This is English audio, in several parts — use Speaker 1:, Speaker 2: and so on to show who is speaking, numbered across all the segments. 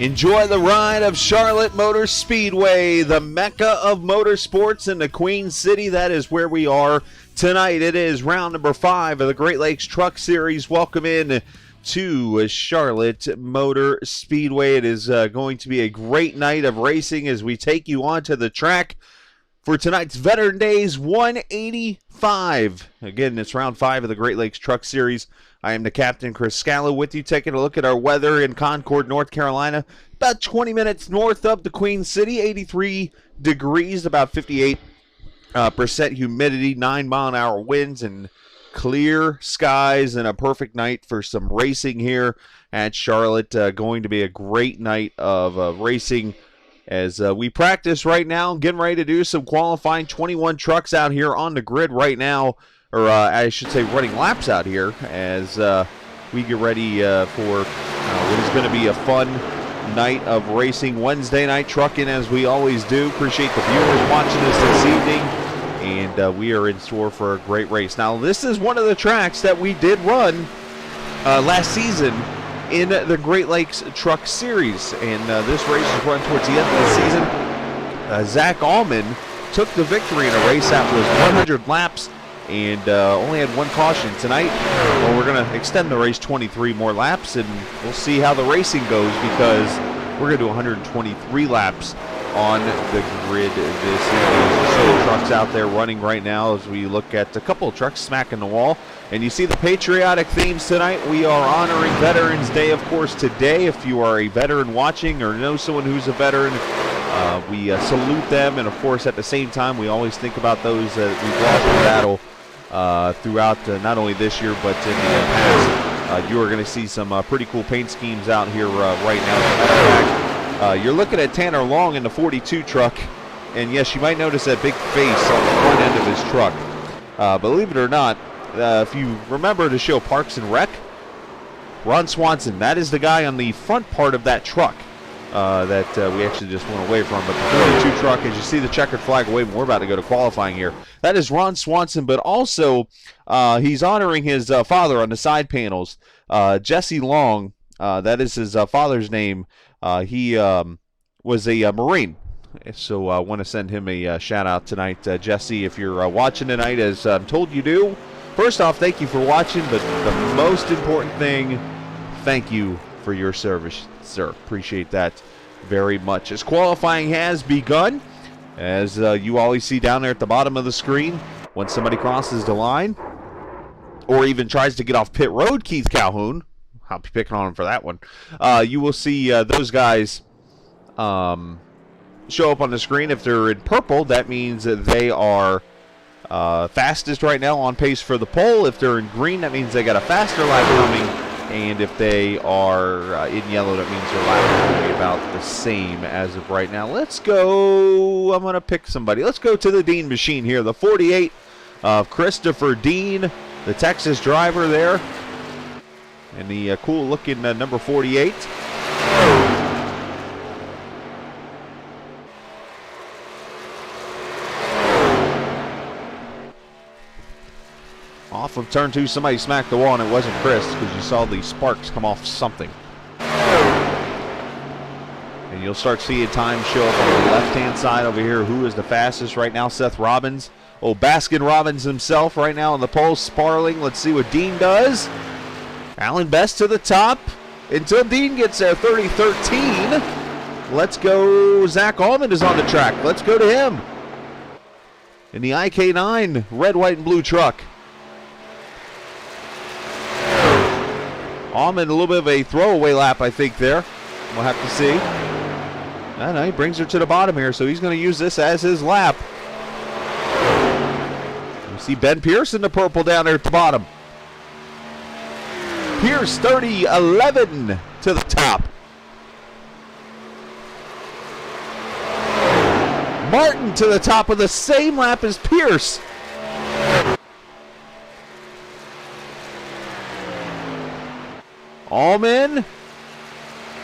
Speaker 1: Enjoy the ride of Charlotte Motor Speedway, the mecca of motorsports in the Queen City. That is where we are tonight. It is round number 5 of the Great Lakes Truck Series. Welcome in to Charlotte Motor Speedway. It is going to be a great night of racing as we take you onto the track for tonight's Veteran Days 185. Again, it's round 5 of the Great Lakes Truck Series. I am the captain, Chris Scalo, with you, taking a look at our weather in Concord, North Carolina. About 20 minutes north of the Queen City, 83 degrees, about 58% humidity, 9-mile-an-hour winds, and clear skies, and a perfect night for some racing here at Charlotte. Going to be a great night of racing as we practice right now, getting ready to do some qualifying. 21 trucks out here on the grid right now, or I should say running laps out here as we get ready for what is going to be a fun night of racing. Wednesday night trucking as we always do. Appreciate the viewers watching us this evening, and we are in store for a great race. Now, this is one of the tracks that we did run last season in the Great Lakes Truck Series, and this race is run towards the end of the season. Zach Allman took the victory in a race that was 100 laps and only had one caution. Tonight, well, we're going to extend the race 23 more laps, and we'll see how the racing goes because we're going to do 123 laps on the grid this evening. So trucks out there running right now as we look at a couple of trucks smacking the wall. And you see the patriotic themes tonight. We are honoring Veterans Day, of course, today. If you are a veteran watching or know someone who's a veteran, we salute them. And, of course, at the same time, we always think about those that we've lost in battle throughout not only this year but in the past. You are going to see some pretty cool paint schemes out here right now. As a matter of fact, you're looking at Tanner Long in the 42 truck. And, yes, you might notice that big face on the front end of his truck. Believe it or not, if you remember the show Parks and Rec, Ron Swanson, that is the guy on the front part of that truck that we actually just went away from. But the 42 truck, as you see the checkered flag waving, we're about to go to qualifying here. That is Ron Swanson, but also he's honoring his father on the side panels. Jesse Long, that is his father's name. He was a Marine. So I want to send him a shout-out tonight. Jesse, if you're watching tonight, as I'm told you do, first off, thank you for watching, but the most important thing, thank you for your service, sir. Appreciate that very much. As qualifying has begun, as you always see down there at the bottom of the screen, when somebody crosses the line or even tries to get off pit road, Keith Calhoun, I'll be picking on him for that one, you will see those guys show up on the screen. If they're in purple, that means that they are fastest right now, on pace for the pole. If they're in green, that means they got a faster lap coming. And if they are in yellow, that means their lap is going to be about the same as of right now. Let's go. I'm going to pick somebody. Let's go to the Dean machine here. The 48 of Christopher Dean, the Texas driver there. And the cool-looking number 48. Off of turn 2, somebody smacked the wall, and it wasn't Chris because you saw the sparks come off something. And you'll start seeing time show up on the left-hand side over here. Who is the fastest right now? Seth Robbins. Oh, Baskin Robbins himself right now on the pole, Sparling. Let's see what Dean does. Alan Best to the top until Dean gets there, 30-13. Let's go. Zach Allman is on the track. Let's go to him in the IK9 red, white, and blue truck. Allman, a little bit of a throwaway lap, I think, there. We'll have to see. No, he brings her to the bottom here, so he's going to use this as his lap. You see Ben Pierce in the purple down there at the bottom. Pierce, 30-11 to the top. Martin to the top of the same lap as Pierce. Allman.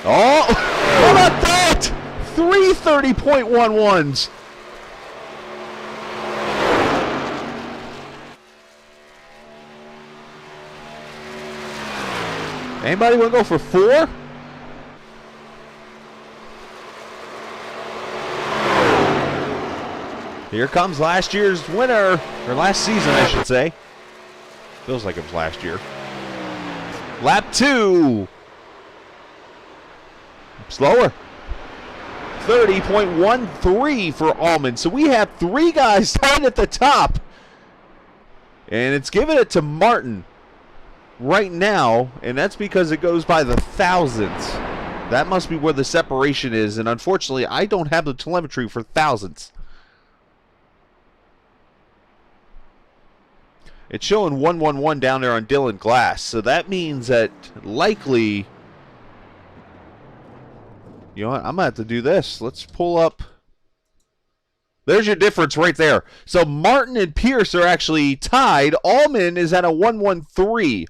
Speaker 1: Oh, how about that? 3:30.11s. Anybody want to go for 4? Here comes last year's winner, or last season, I should say. Feels like it was last year. Lap 2. Slower. 30.13 for Allman. So we have 3 guys tied at the top. And it's giving it to Martin right now, and that's because it goes by the thousandths. That must be where the separation is, and unfortunately, I don't have the telemetry for thousandths. It's showing 111 down there on Dylan Glass, so that means that likely, you know what, I'm going to have to do this. Let's pull up. There's your difference right there. So Martin and Pierce are actually tied. Allman is at a 113.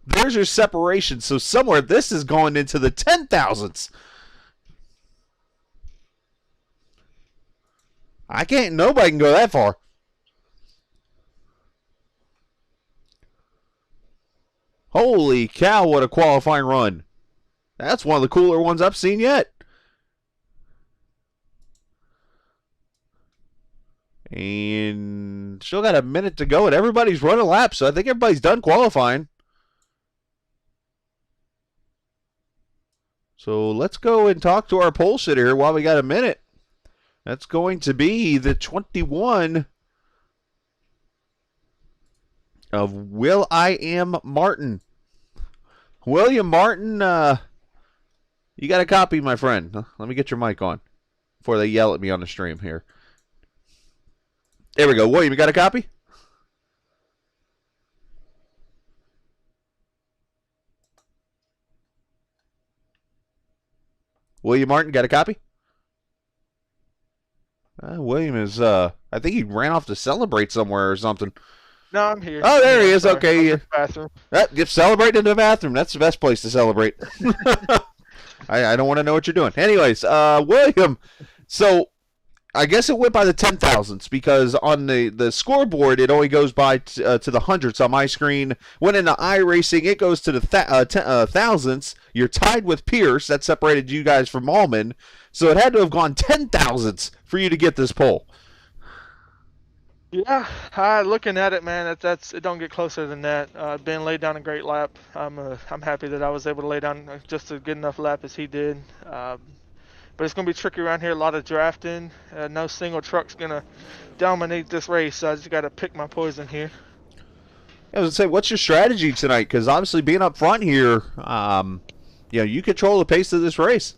Speaker 1: There's your separation. So somewhere this is going into the 10,000ths. Nobody can go that far. Holy cow, what a qualifying run. That's one of the cooler ones I've seen yet. And still got a minute to go, and everybody's running laps, so I think everybody's done qualifying. So let's go and talk to our pole sitter here while we got a minute. That's going to be the 21 of Will.I.am Martin. William Martin, you got a copy, my friend. Let me get your mic on before they yell at me on the stream here. There we go. William, you got a copy? William Martin, got a copy? William is, I think he ran off to celebrate somewhere or something.
Speaker 2: No, I'm here.
Speaker 1: Oh, there he is.
Speaker 2: Sorry.
Speaker 1: Okay.
Speaker 2: Bathroom.
Speaker 1: Get celebrate in the bathroom. That's the best place to celebrate. I don't want to know what you're doing. Anyways, William, so I guess it went by the 10,000ths because on the scoreboard it only goes by to the hundredths on my screen. When in the iRacing, it goes to the thousandths. You're tied with Pierce. That separated you guys from Allman. So it had to have gone 10,000ths for you to get this pole.
Speaker 2: Yeah, looking at it, man, that's it. Don't get closer than that. Ben laid down a great lap. I'm happy that I was able to lay down just a good enough lap as he did. But it's gonna be tricky around here. A lot of drafting. No single truck's gonna dominate this race. So I just gotta pick my poison here.
Speaker 1: I was gonna say, what's your strategy tonight? Because obviously being up front here, you control the pace of this race.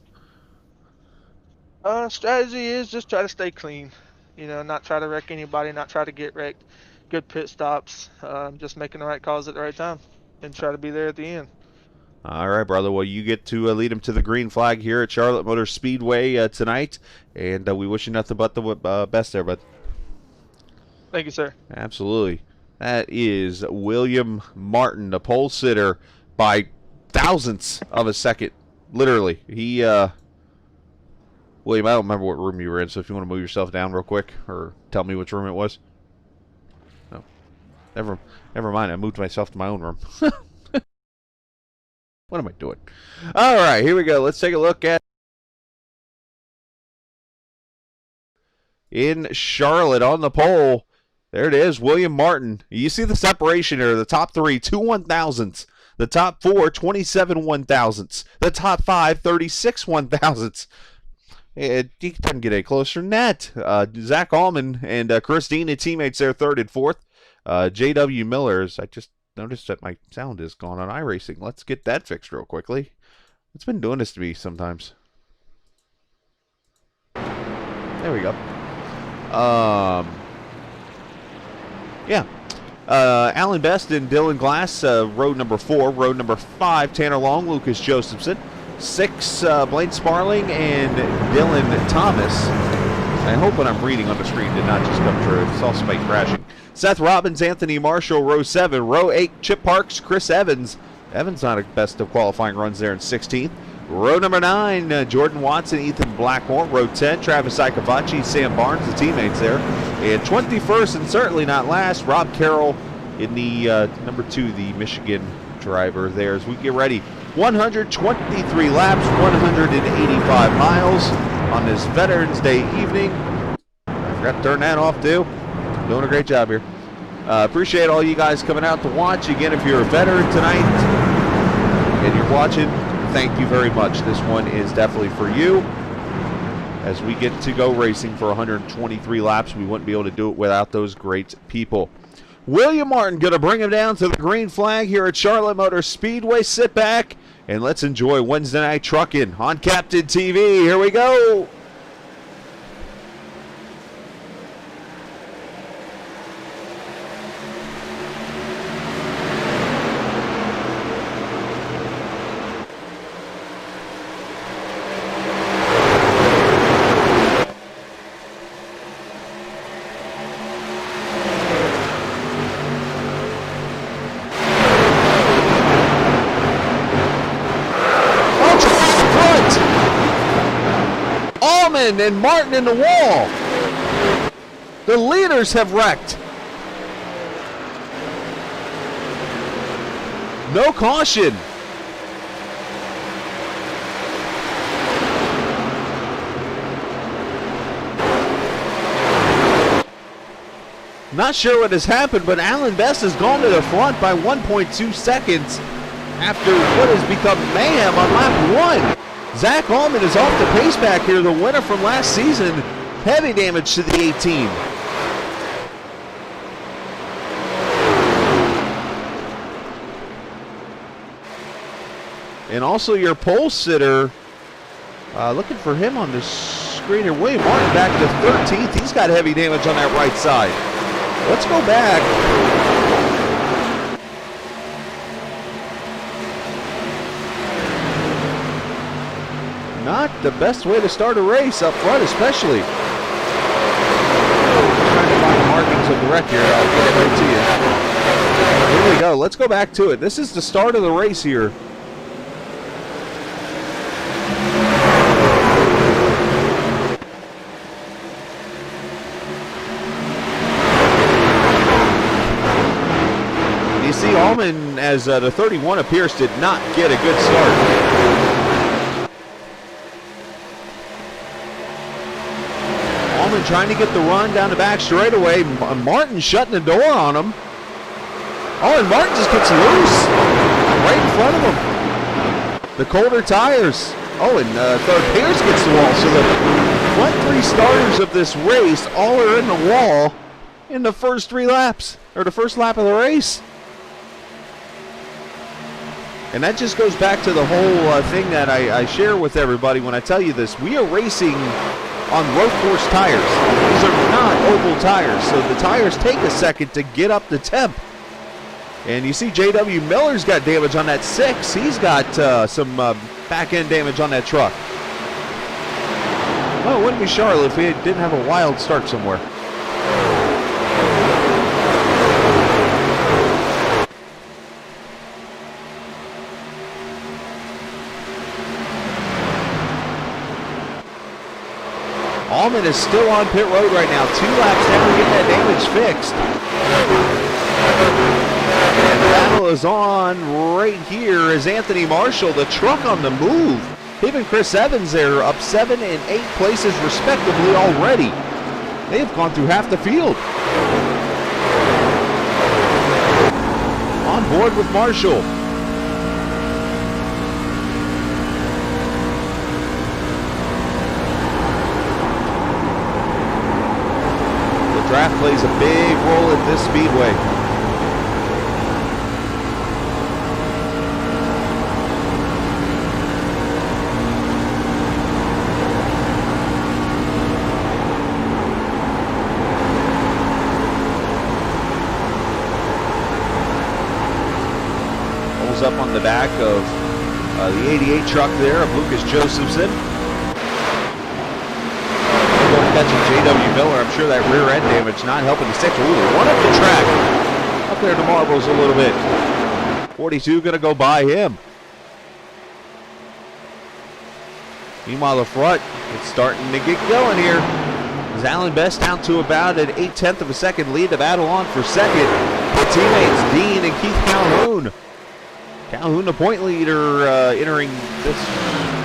Speaker 2: Strategy is just try to stay clean. You know, not try to wreck anybody, not try to get wrecked. Good pit stops, just making the right calls at the right time, and try to be there at the end.
Speaker 1: All right, brother. Well, you get to lead him to the green flag here at Charlotte Motor Speedway tonight, and we wish you nothing but the best there, bud.
Speaker 2: Thank you, sir.
Speaker 1: Absolutely. That is William Martin, the pole sitter, by thousandths of a second. Literally. He, William, I don't remember what room you were in, so if you want to move yourself down real quick, or tell me which room it was. No. Never mind. I moved myself to my own room. What am I doing? All right, here we go. Let's take a look at in Charlotte on the pole. There it is, William Martin. You see the separation here. The top 3, 2 1,000ths. The top 4, 27 1,000ths. The top 5, 36 1,000ths. It doesn't get any closer than that. Zach Allman and Christina, teammates there, 3rd and 4th. J.W. Miller's, I just noticed that my sound is gone on iRacing. Let's get that fixed real quickly. It's been doing this to me sometimes. There we go. Alan Best and Dylan Glass, road number 4. Road number 5, Tanner Long, Lucas Josephson. 6, Blaine Sparling and Dylan Thomas. I hope what I'm reading on the screen did not just come true. It's all somebody crashing. Seth Robbins, Anthony Marshall, row 7. Row 8, Chip Parks, Chris Evans. Evans not a best of qualifying runs there in 16th. Row number 9, Jordan Watson, Ethan Blackmore. Row 10, Travis Ikavachi, Sam Barnes, the teammates there. And 21st, and certainly not last, Rob Carroll in the number 2, the Michigan driver there as we get ready. 123 laps, 185 miles on this Veterans Day evening Got to turn that off too. Doing a great job here. Appreciate all you guys coming out to watch. Again, if you're a veteran tonight and you're watching, thank you very much. This one is definitely for you. As we get to go racing for 123 laps, we wouldn't be able to do it without those great people. William Martin going to bring him down to the green flag here at Charlotte Motor Speedway. Sit back and let's enjoy Wednesday Night Trucking on Captain TV. Here we go. And Martin in the wall. The leaders have wrecked. No caution. Not sure what has happened, but Alan Best has gone to the front by 1.2 seconds after what has become mayhem on lap 1. Zach Allman is off the pace back here, the winner from last season. Heavy damage to the 18. And also your pole sitter, looking for him on the screen here. William Martin back to 13th. He's got heavy damage on that right side. Let's go back. Not the best way to start a race up front, especially. Trying to find the markings of the wreck here. I'll get it right to you. Here we go. Let's go back to it. This is the start of the race here. You see, Allman, as the 31 appears, did not get a good start. Trying to get the run down the back straightaway. Martin shutting the door on him. Oh, and Martin just gets loose right in front of him. The colder tires. Oh, and Pierce gets the wall. So the front 3 starters of this race all are in the wall in the first 3 laps, or the first lap of the race. And that just goes back to the whole thing that I share with everybody when I tell you this. We are racing on road course tires. These are not oval tires, so the tires take a second to get up the temp. And you see J.W. Miller's got damage on that 6. He's got some back-end damage on that truck. Well, it wouldn't be Charlotte if we didn't have a wild start somewhere. Allman is still on pit road right now. 2 laps down to get that damage fixed. And the battle is on right here as Anthony Marshall, the truck on the move. Him and Chris Evans there up 7 and 8 places respectively already. They've gone through half the field. On board with Marshall. Draft plays a big role at this speedway. Pulls up on the back of the 88 truck there of Lucas Josephson. Catching J.W. Miller. I'm sure that rear end damage not helping the 6. Ooh, one up the track. Up there to marbles a little bit. 42 going to go by him. Meanwhile, the front, it's starting to get going here. As Alan Best down to about an 8/10 of a second lead to battle on for second. The teammates Dean and Keith Calhoun. Calhoun, the point leader, entering this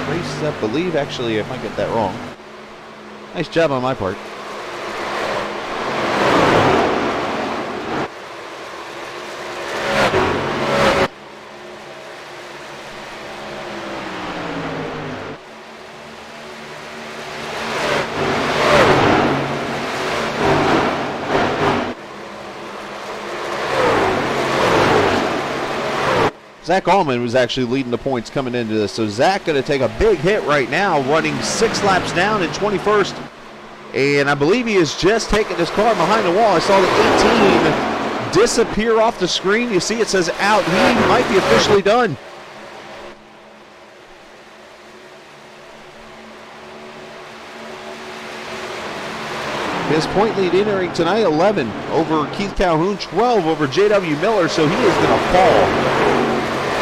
Speaker 1: race, I believe. Actually, I might get that wrong. Nice job on my part. Zach Allman was actually leading the points coming into this. So Zach going to take a big hit right now, running 6 laps down in 21st. And I believe he has just taken his car behind the wall. I saw the 18 disappear off the screen. You see it says out. He might be officially done. His point lead entering tonight, 11 over Keith Calhoun, 12 over J.W. Miller, so he is going to fall.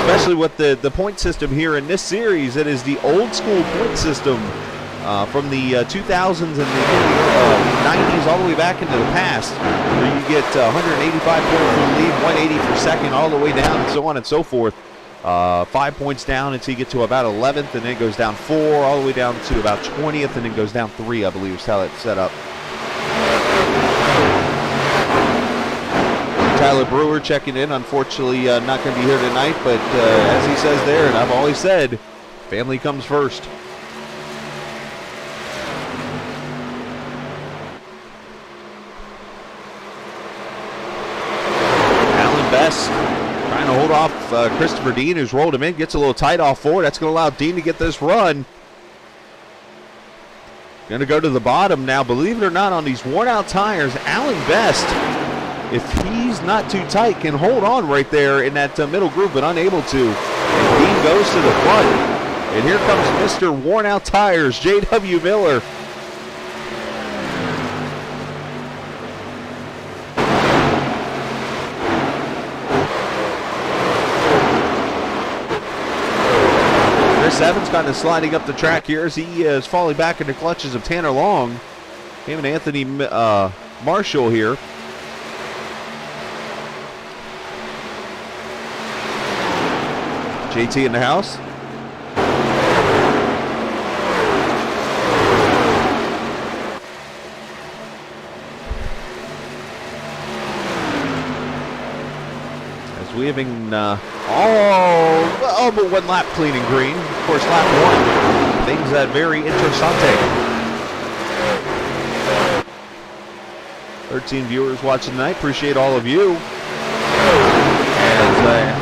Speaker 1: Especially with the point system here in this series. It is the old school point system from the 2000s and the 90s all the way back into the past, where you get 185 points for the lead, 180 for second, all the way down, and so on and so forth. 5 points down until you get to about 11th, and then it goes down 4, all the way down to about 20th, and then goes down 3, I believe is how that's set up. Tyler Brewer checking in. Unfortunately, not going to be here tonight, but as he says there, and I've always said, family comes first. Alan Best trying to hold off Christopher Dean, who's rolled him in, gets a little tight off forward. That's going to allow Dean to get this run. Going to go to the bottom now. Believe it or not, on these worn-out tires, Alan Best, if he's not too tight, can hold on right there in that middle group, but unable to. And Dean goes to the front. And here comes Mr. Worn-Out Tires, J.W. Miller. Chris Evans kind of sliding up the track here as he is falling back into clutches of Tanner Long. Him and Anthony Marshall here. JT in the house. As we having all but one lap clean and green. Of course, lap 1. Things that very interessante. 13 viewers watching tonight. Appreciate all of you. As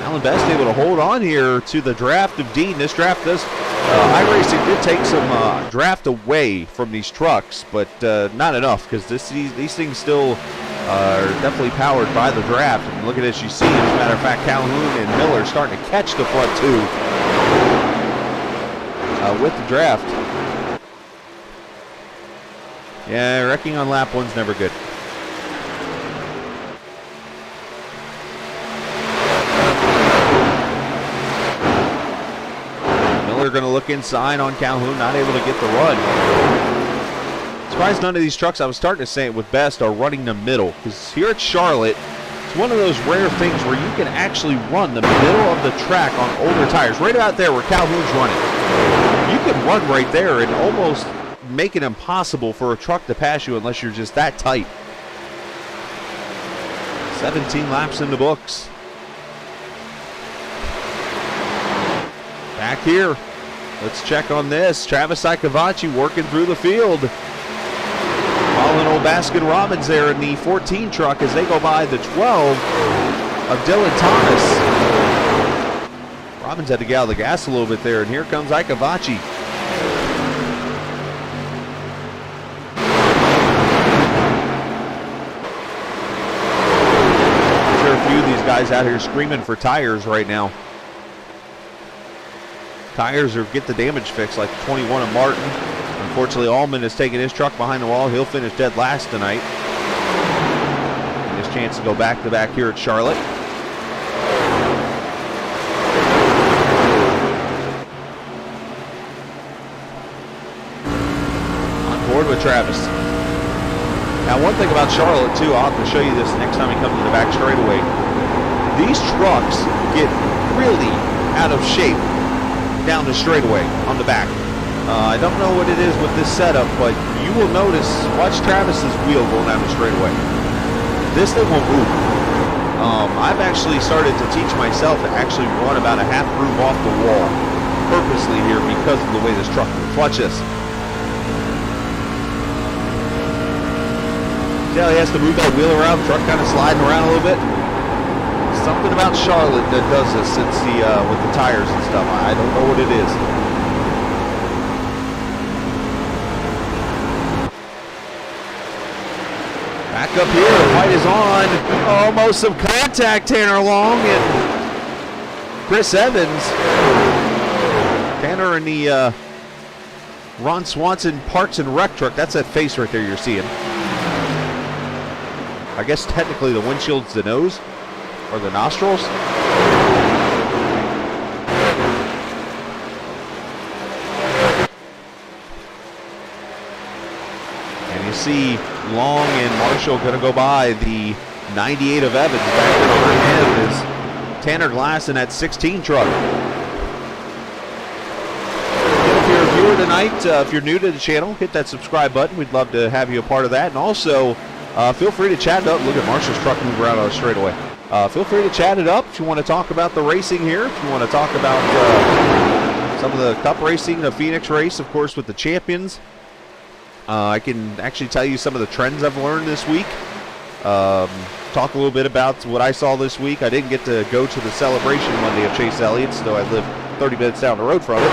Speaker 1: Alan Best able to hold on here to the draft of Dean. This draft does, iRacing did take some draft away from these trucks, but not enough, because these things still are definitely powered by the draft. And look at this, you see, as a matter of fact, Calhoun and Miller starting to catch the front two with the draft. Yeah, wrecking on lap 1's never good. Miller going to look inside on Calhoun, not able to get the run. Surprised none of these trucks, I was starting to say it with Best, are running the middle. Because here at Charlotte, it's one of those rare things where you can actually run the middle of the track on older tires. Right out there where Calhoun's running. You can run right there and almost make it impossible for a truck to pass you unless you're just that tight. 17 laps in the books. Back here. Let's check on this. Travis Icavacci working through the field. Following old Baskin Robbins there in the 14 truck as they go by the 12 of Dylan Thomas. Robbins had to get out of the gas a little bit there, and here comes Icavacci. I'm sure a few of these guys out here screaming for tires right now. Tires or get the damage fixed, like 21 of Martin. Unfortunately, Allman has taken his truck behind the wall. He'll finish dead last tonight. And his chance to go back-to-back here at Charlotte. On board with Travis. Now, one thing about Charlotte, too, I'll have to show you this next time he comes to the back straightaway. These trucks get really out of shape down the straightaway on the back. I don't know what it is with this setup, but you will notice, watch Travis's wheel going down the straightaway. This thing won't move. I've actually started to teach myself to actually run about a half groove off the wall purposely here because of the way this truck moves. Watch this. See how he has to move that wheel around, the truck kind of sliding around a little bit? Something about Charlotte that does this since with the tires and stuff. I don't know what it is. Back up here, the fight is on. Almost some contact, Tanner Long and Chris Evans. Tanner in the Ron Swanson Parks and Rec truck. That's that face right there you're seeing. I guess technically the windshield's the nose or the nostrils. And you see Long and Marshall going to go by the 98 of Evans back there behind him is Tanner Glass in that 16 truck. If you're a viewer tonight, if you're new to the channel, hit that subscribe button. We'd love to have you a part of that. And also, feel free to chat it up. Look at Marshall's truck move around on a straightaway. Feel free to chat it up if you want to talk about the racing here. If you want to talk about some of the Cup racing, the Phoenix race, of course, with the champions. I can actually tell you some of the trends I've learned this week. Talk a little bit about what I saw this week. I didn't get to go to the celebration Monday of Chase Elliott's, though I live 30 minutes down the road from it.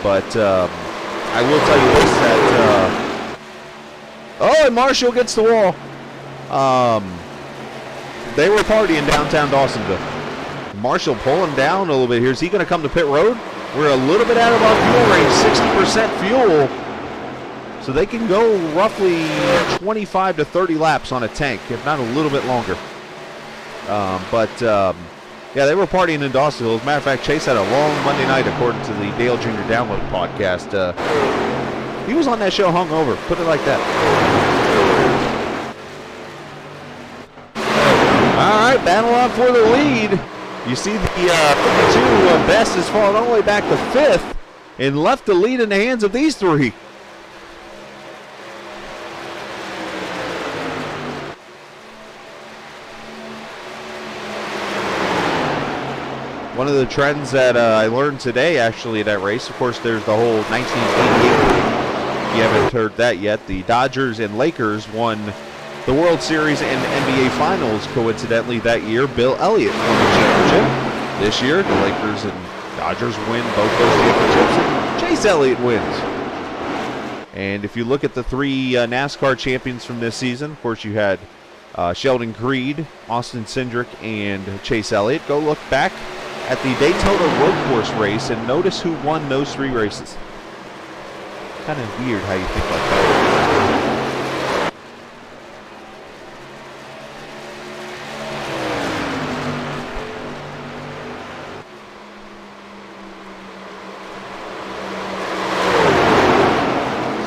Speaker 1: But I will tell you this, that oh, and Marshall gets the wall. They were partying downtown Dawsonville. Marshall pulling down a little bit here. Is he going to come to pit road? We're a little bit out of our fuel range, 60% fuel. So they can go roughly 25 to 30 laps on a tank, if not a little bit longer. Yeah, they were partying in Dawsonville. As a matter of fact, Chase had a long Monday night, according to the Dale Jr. Download podcast. He was on that show hungover, put it like that. All right, battle on for the lead. You see the 52 Best has fallen all the way back to 5th and left the lead in the hands of these three. One of the trends that I learned today, actually, at that race, of course, there's the whole 1988. You haven't heard that yet. The Dodgers and Lakers won the World Series and NBA Finals, coincidentally, that year. Bill Elliott won the championship. This year, the Lakers and Dodgers win both those championships, and Chase Elliott wins. And if you look at the three NASCAR champions from this season, of course, you had Sheldon Creed, Austin Cindric, and Chase Elliott. Go look back at the Daytona Road Course race and notice who won those three races. Kind of weird how you think like that.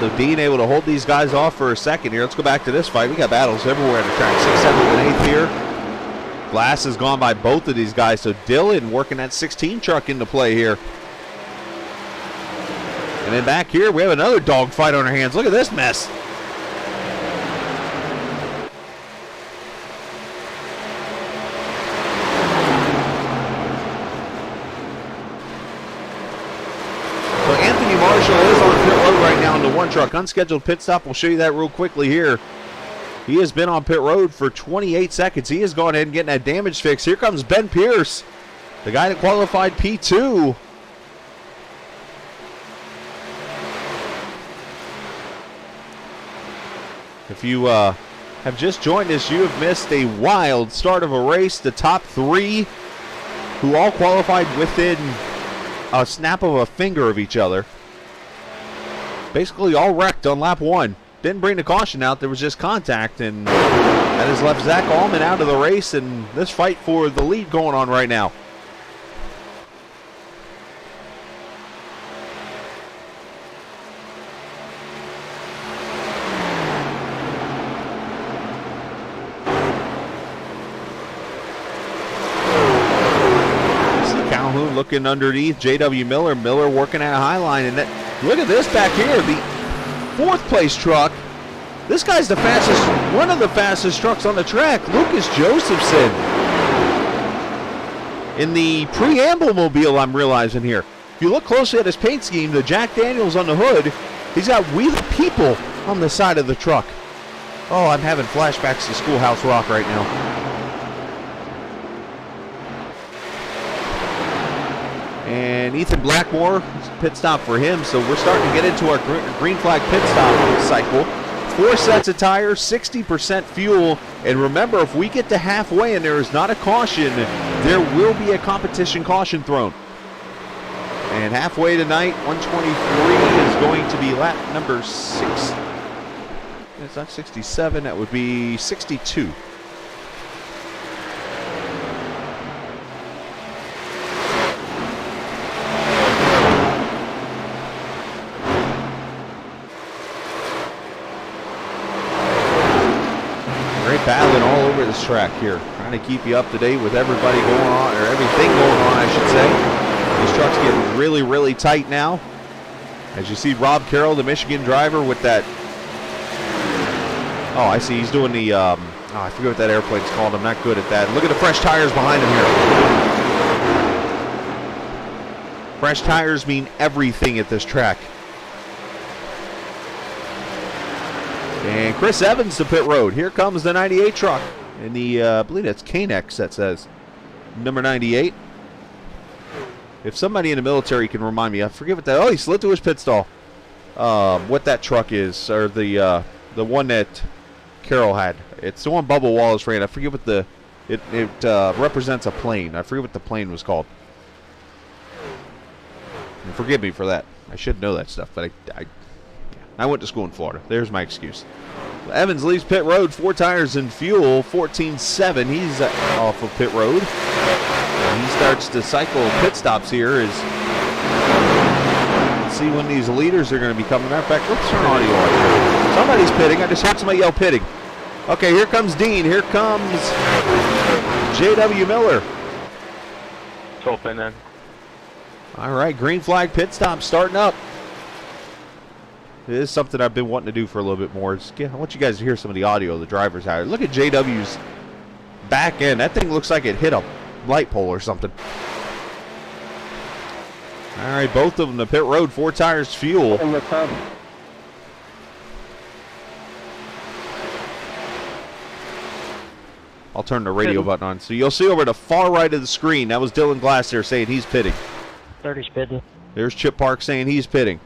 Speaker 1: So Dean able to hold these guys off for a second here. Let's go back to this fight. We got battles everywhere in the track. 6th, 7th, and 8th here. Glass has gone by both of these guys, so Dylan working that 16 truck into play here. And then back here, we have another dogfight on our hands. Look at this mess. So Anthony Marshall is on pit road right now in the one truck. Unscheduled pit stop. We'll show you that real quickly here. He has been on pit road for 28 seconds. He has gone ahead and getting that damage fix. Here comes Ben Pierce, the guy that qualified P2. If you have just joined us, you have missed a wild start of a race. The top three, who all qualified within a snap of a finger of each other, basically all wrecked on lap 1. Didn't bring the caution out. There was just contact, and that has left Zach Allman out of the race, and this fight for the lead going on right now. See Calhoun looking underneath. J.W. Miller working at a high line, and look at this back here. The 4th place truck. This guy's the fastest, one of the fastest trucks on the track. Lucas Josephson in the preamble mobile, I'm realizing here. If you look closely at his paint scheme, the Jack Daniels on the hood, he's got We the People on the side of the truck. Oh, I'm having flashbacks to Schoolhouse Rock right now. And Ethan Blackmore, pit stop for him. So we're starting to get into our green flag pit stop cycle. 4 sets of tires, 60% fuel. And remember, if we get to halfway and there is not a caution, there will be a competition caution thrown. And halfway tonight, 123 is going to be lap number 6. It's not 67, that would be 62. Great battling all over this track here. Trying to keep you up to date with everybody going on, or everything going on, I should say. This truck's getting really, really tight now. As you see Rob Carroll, the Michigan driver, with that. Oh, I see. He's doing the. I forget what that airplane's called. I'm not good at that. Look at the fresh tires behind him here. Fresh tires mean everything at this track. And Chris Evans to pit road. Here comes the 98 truck. And the, I believe that's Canex that says number 98. If somebody in the military can remind me, I forget what that. Oh, he slid to his pit stall. What that truck is, or the one that Carroll had. It's the one Bubba Wallace ran. I forget what the. It represents a plane. I forget what the plane was called. And forgive me for that. I should know that stuff, but I went to school in Florida. There's my excuse. Evans leaves pit road. 4 tires and fuel. 14.7. He's off of pit road. He starts to cycle pit stops here. Let's see when these leaders are going to be coming. Matter of fact, let's turn audio on. Somebody's pitting. I just heard somebody yell pitting. Okay, here comes Dean. Here comes J.W. Miller.
Speaker 3: It's open then.
Speaker 1: All right, green flag pit stop starting up. It is something I've been wanting to do for a little bit more. I want you guys to hear some of the audio of the drivers out here. Look at J.W.'s back end. That thing looks like it hit a light pole or something. All right, both of them to pit road. 4 tires, fuel. I'll turn the radio button on. So you'll see over the far right of the screen, that was Dylan Glass there saying he's pitting.
Speaker 4: 30's pitting.
Speaker 1: There's Chip Park saying he's pitting.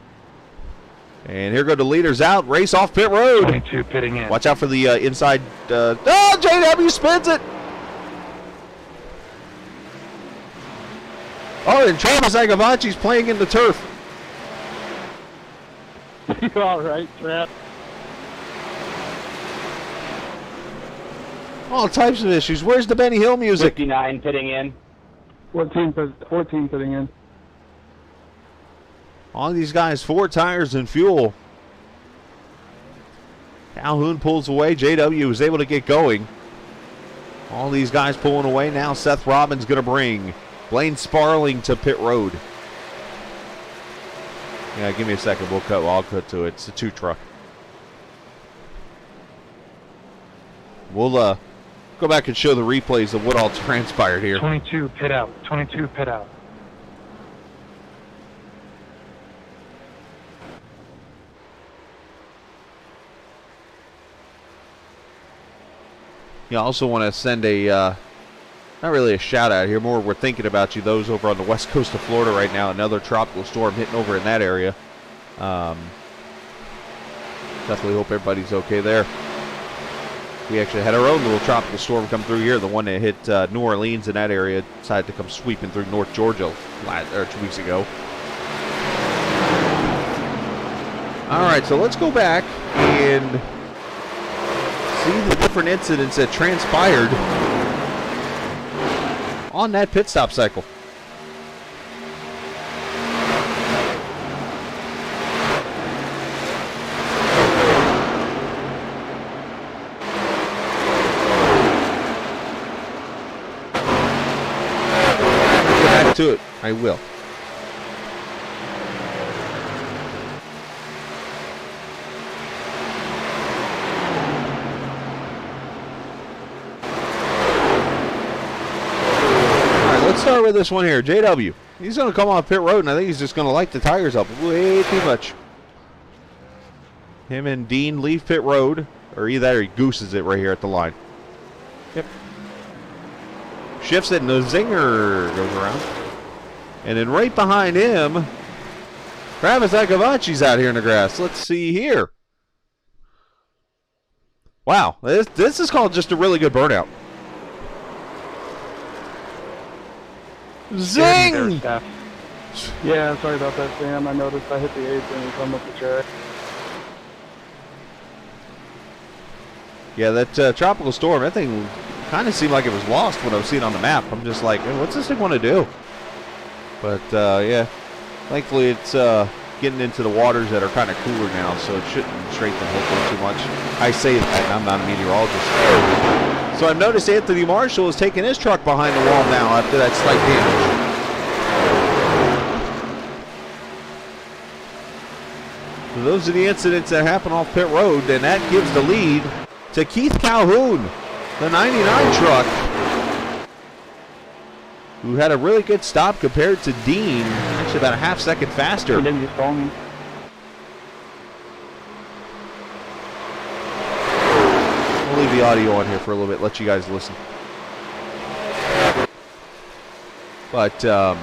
Speaker 1: And here go the leaders out. Race off pit road.
Speaker 3: 22 pitting in.
Speaker 1: Watch out for the inside. Oh, JW spins it. Oh, and Travis Agavachi's playing in the turf.
Speaker 4: You all right, Trav?
Speaker 1: All types of issues. Where's the Benny Hill music?
Speaker 5: 59 pitting in.
Speaker 4: 14 pitting in.
Speaker 1: All these guys, 4 tires and fuel. Calhoun pulls away. JW was able to get going. All these guys pulling away. Now Seth Robbins going to bring Blaine Sparling to pit road. Yeah, give me a second. I'll cut to it. It's a 2 truck. We'll go back and show the replays of what all transpired here.
Speaker 3: 22 pit out. 22 pit out.
Speaker 1: Yeah, I also want to send a, not really a shout out here, more we're thinking about you, those over on the west coast of Florida right now. Another tropical storm hitting over in that area. Definitely hope everybody's okay there. We actually had our own little tropical storm come through here. The one that hit New Orleans in that area decided to come sweeping through North Georgia 2 weeks ago. All right, so let's go back and see the different incidents that transpired on that pit stop cycle. Get back to it. I will. Let's start with this one here. JW. He's going to come off pit road, and I think he's just going to light the tires up way too much. Him and Dean leave pit road, or either that or he gooses it right here at the line. Yep. Shifts it, and the zinger goes around. And then right behind him, Travis Akavachi's out here in the grass. Let's see here. Wow, this is called just a really good burnout. Zing!
Speaker 4: Yeah, sorry about that, Sam. I noticed I hit the apron and come up the track.
Speaker 1: Yeah, that tropical storm, that thing kind of seemed like it was lost when I was seeing it on the map. I'm just like, what's this thing want to do? But, yeah, thankfully it's getting into the waters that are kind of cooler now, so it shouldn't strengthen hopefully too much. I say that, and I'm not a meteorologist. So I've noticed Anthony Marshall is taking his truck behind the wall now after that slight damage. So those are the incidents that happen off pit road, and that gives the lead to Keith Calhoun, the 99 truck, who had a really good stop compared to Dean, actually about a half second faster.
Speaker 4: He didn't just call me.
Speaker 1: We'll leave the audio on here for a little bit, let you guys listen. But, so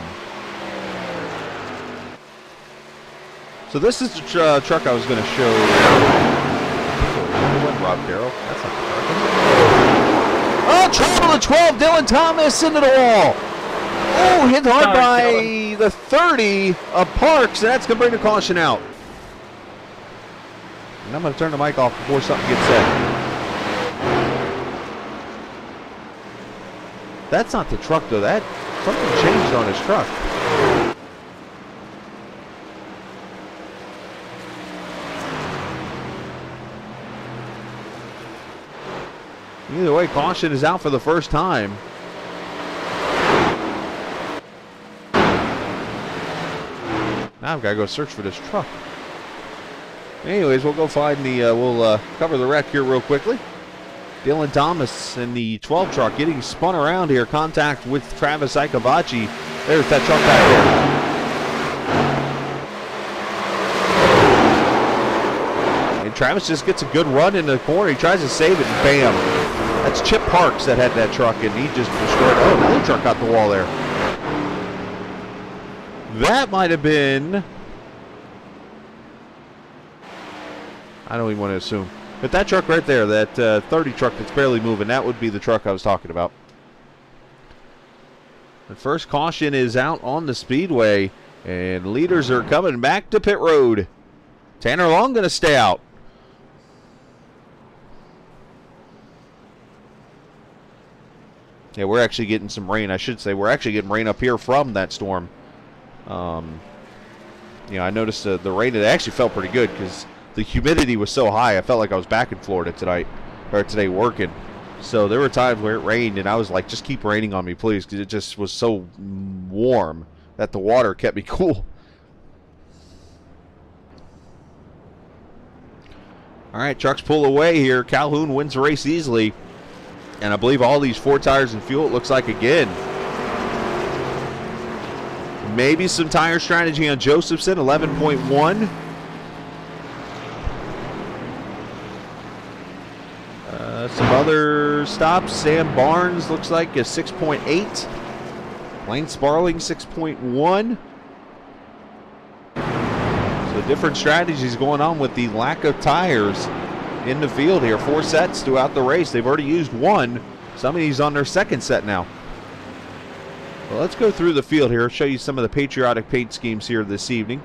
Speaker 1: this is the truck I was going to show. Rob Carroll. That's not the truck. Oh, trouble at 12. Dylan Thomas into the wall. Oh, hit hard by the 30 of Parks, and that's going to bring the caution out. And I'm going to turn the mic off before something gets said. That's not the truck, though. That something changed on his truck. Either way, caution is out for the first time. Now I've got to go search for this truck. Anyways, we'll go find the, we'll cover the wreck here real quickly. Dylan Thomas in the 12 truck getting spun around here. Contact with Travis Ikavachi. There's that truck back there. And Travis just gets a good run in the corner. He tries to save it, and bam. That's Chip Parks that had that truck, and he just destroyed. Oh, another truck got the wall there. That might have been, I don't even want to assume, but that truck right there, that 30 truck that's barely moving, that would be the truck I was talking about. The first caution is out on the speedway, and leaders are coming back to pit road. Tanner Long going to stay out. Yeah, we're actually getting some rain. I should say we're actually getting rain up here from that storm. You know, I noticed the rain, it actually felt pretty good because the humidity was so high. I felt like I was back in Florida today working. So there were times where it rained and I was like, just keep raining on me, please, because it just was so warm that the water kept me cool. All right, trucks pull away here. Calhoun wins the race easily. And I believe all these 4 tires and fuel, it looks like again. Maybe some tire strategy on Josephson, 11.1. Some other stops. Sam Barnes looks like a 6.8. Lane Sparling, 6.1. So different strategies going on with the lack of tires in the field here. 4 sets throughout the race. They've already used 1. Some of these on their second set now. Well, let's go through the field here, show you some of the patriotic paint schemes here this evening.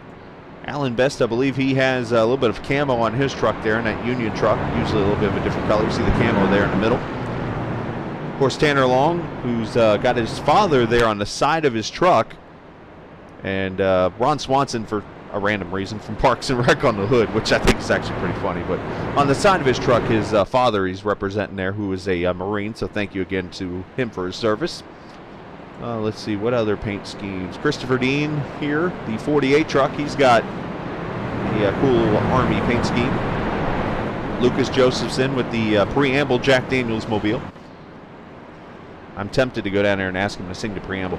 Speaker 1: Alan Best, I believe he has a little bit of camo on his truck there, in that Union truck. Usually a little bit of a different color. You see the camo there in the middle. Of course, Tanner Long, who's got his father there on the side of his truck. And Ron Swanson, for a random reason, from Parks and Rec on the hood, which I think is actually pretty funny. But on the side of his truck, his father he's representing there, who is a Marine. So thank you again to him for his service. Let's see, what other paint schemes? Christopher Dean here, the 48 truck. He's got the cool Army paint scheme. Lucas Josephson with the preamble Jack Daniels mobile. I'm tempted to go down there and ask him to sing the preamble.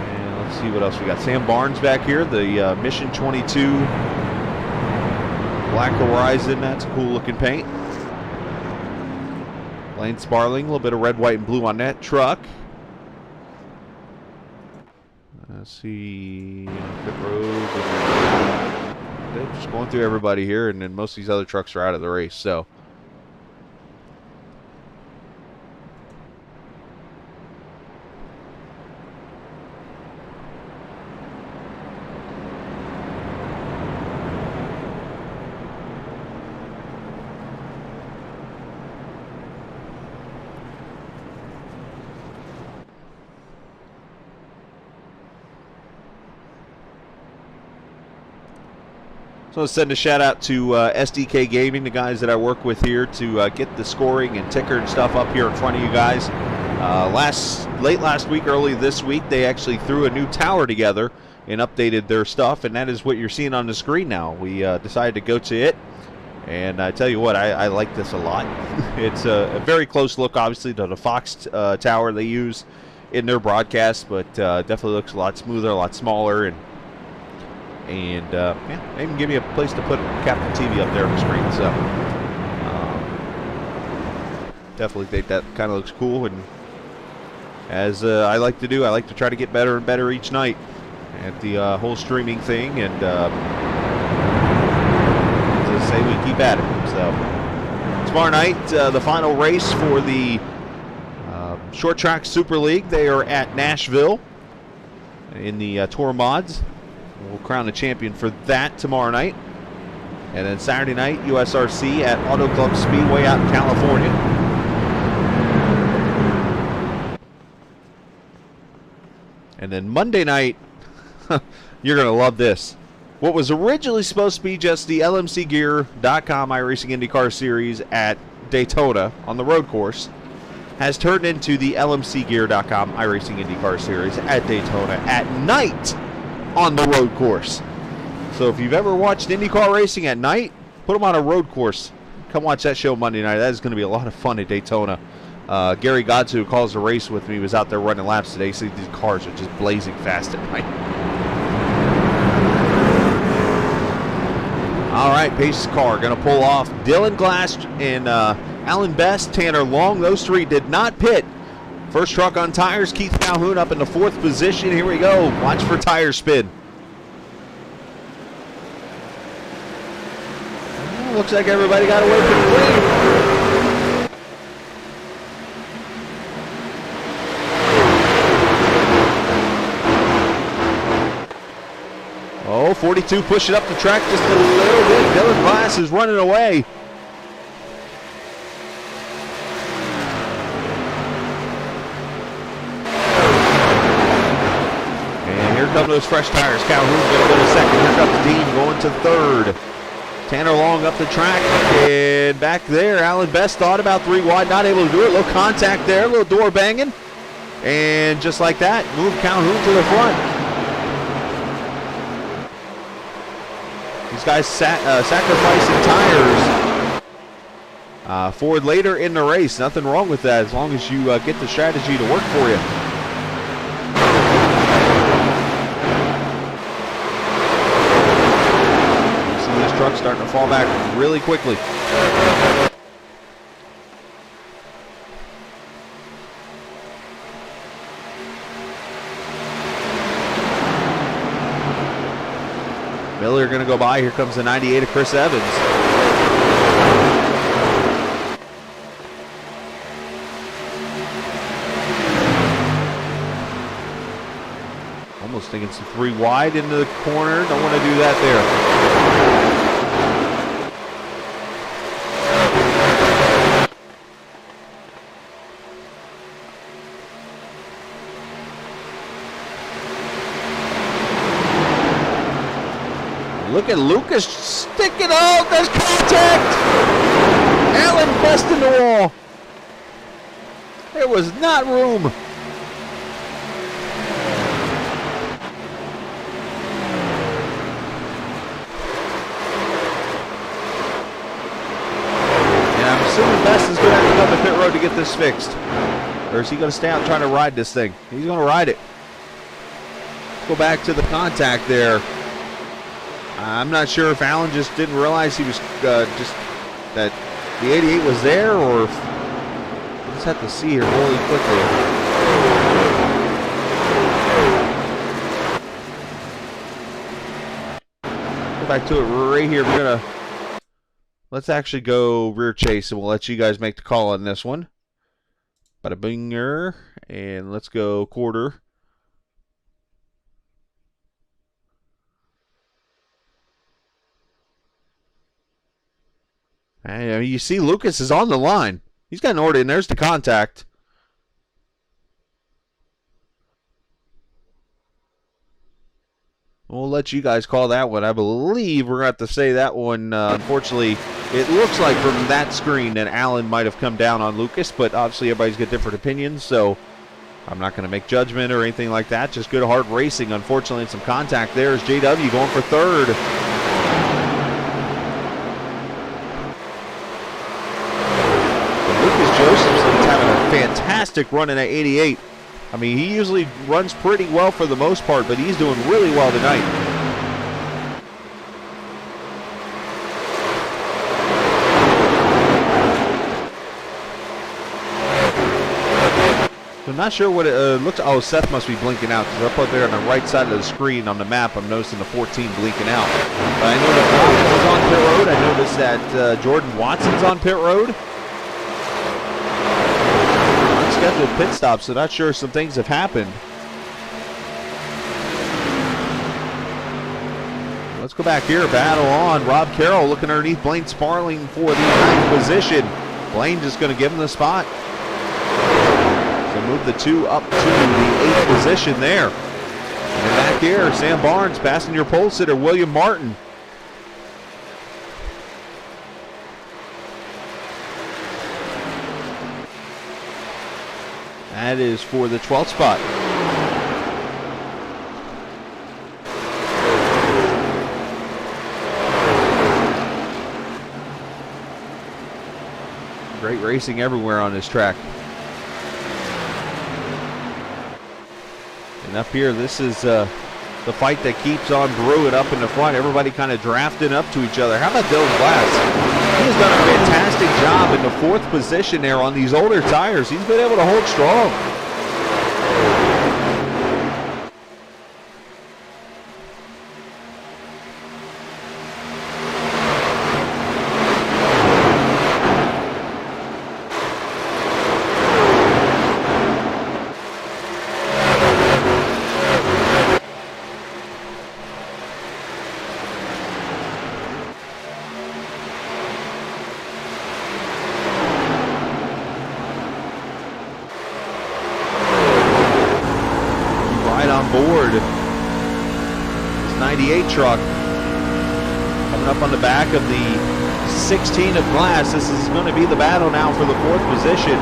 Speaker 1: And let's see what else we got. Sam Barnes back here, the Mission 22 Black Horizon. That's a cool looking paint. Lane Sparling, a little bit of red, white, and blue on that truck. Let's see, pit road. They're just going through everybody here, and then most of these other trucks are out of the race. So. So I'll send a shout out to SDK Gaming, the guys that I work with here, to get the scoring and ticker and stuff up here in front of you guys. Late last week, early this week, they actually threw a new tower together and updated their stuff, and that is what you're seeing on the screen now. We decided to go to it, and I tell you what, I like this a lot. It's a very close look, obviously, to the Fox tower they use in their broadcast, but definitely looks a lot smoother, a lot smaller, and yeah, they even give me a place to put Captain TV up there on the screen. So definitely think that kind of looks cool. And as I like to do, I like to try to get better and better each night at the whole streaming thing. And as I say, we keep at it. So tomorrow night, the final race for the Short Track Super League. They are at Nashville in the Tour Mods. We'll crown a champion for that tomorrow night. And then Saturday night, USRC at Auto Club Speedway out in California. And then Monday night, you're going to love this. What was originally supposed to be just the LMCgear.com iRacing IndyCar Series at Daytona on the road course has turned into the LMCgear.com iRacing IndyCar Series at Daytona at night on the road course. So if you've ever watched IndyCar racing at night, put them on a road course. Come watch that show Monday night. That is going to be a lot of fun at Daytona. Gary Godz, who calls the race with me, was out there running laps today. So these cars are just blazing fast at night. All right, Pace's car going to pull off. Dylan Glass and Alan Best, Tanner Long, those three did not pit. First truck on tires, Keith Calhoun up in the 4th position. Here we go. Watch for tire spin. Looks like everybody got away pretty clean. Oh, 42 pushing up the track just a little bit. Dylan Glass is running away. Come those fresh tires. Calhoun's going to go to second. Here comes Dean going to third. Tanner Long up the track. And back there, Alan Best thought about 3 wide. Not able to do it. A little contact there. A little door banging. And just like that, move Calhoun to the front. These guys sacrificing tires for later in the race. Nothing wrong with that as long as you get the strategy to work for you. Truck starting to fall back really quickly. Miller going to go by. Here comes the 98 of Chris Evans. Almost thinking some 3 wide into the corner. Don't want to do that there. Look at Lucas sticking out. There's contact. Alan Best in the wall. There was not room. And I'm assuming Best is going to have to come to pit road to get this fixed. Or is he going to stay out trying to ride this thing? He's going to ride it. Let's go back to the contact there. I'm not sure if Alan just didn't realize he was just that the 88 was there, or if we'll just have to see here really quickly. go back to it right here. Let's actually go rear chase, and we'll let you guys make the call on this one. Bada binger, and let's go quarter. And you see Lucas is on the line. He's got an order, and there's the contact. We'll let you guys call that one. I believe we're going to have to say that one. Unfortunately, it looks like from that screen that Allen might have come down on Lucas, but obviously everybody's got different opinions, so I'm not going to make judgment or anything like that. Just good hard racing. Unfortunately, some contact there is JW going for third. Lucas Josephson's having a fantastic run in that 88. I mean, he usually runs pretty well for the most part, but he's doing really well tonight. So I'm not sure what it looks. Oh, Seth must be blinking out because up there on the right side of the screen on the map, I'm noticing the 14 blinking out. But I know that Watson's on pit road. I noticed that Jordan Watson's on pit road. Scheduled pit stops, so not sure some things have happened. Let's go back here, battle on. Rob Carroll looking underneath Blaine Sparling for the 9th position. Blaine just going to give him the spot. So move the 2 up to the 8th position there. And back here, Sam Barnes passing your pole sitter, William Martin. That is for the 12th spot. Great racing everywhere on this track. And up here, this is the fight that keeps on brewing up in the front. Everybody kind of drafting up to each other. How about Dylan Glass? He has done a fantastic job in the 4th position there on these older tires. He's been able to hold strong. Board. This 98 truck coming up on the back of the 16 of Glass. This is going to be the battle now for the 4th position.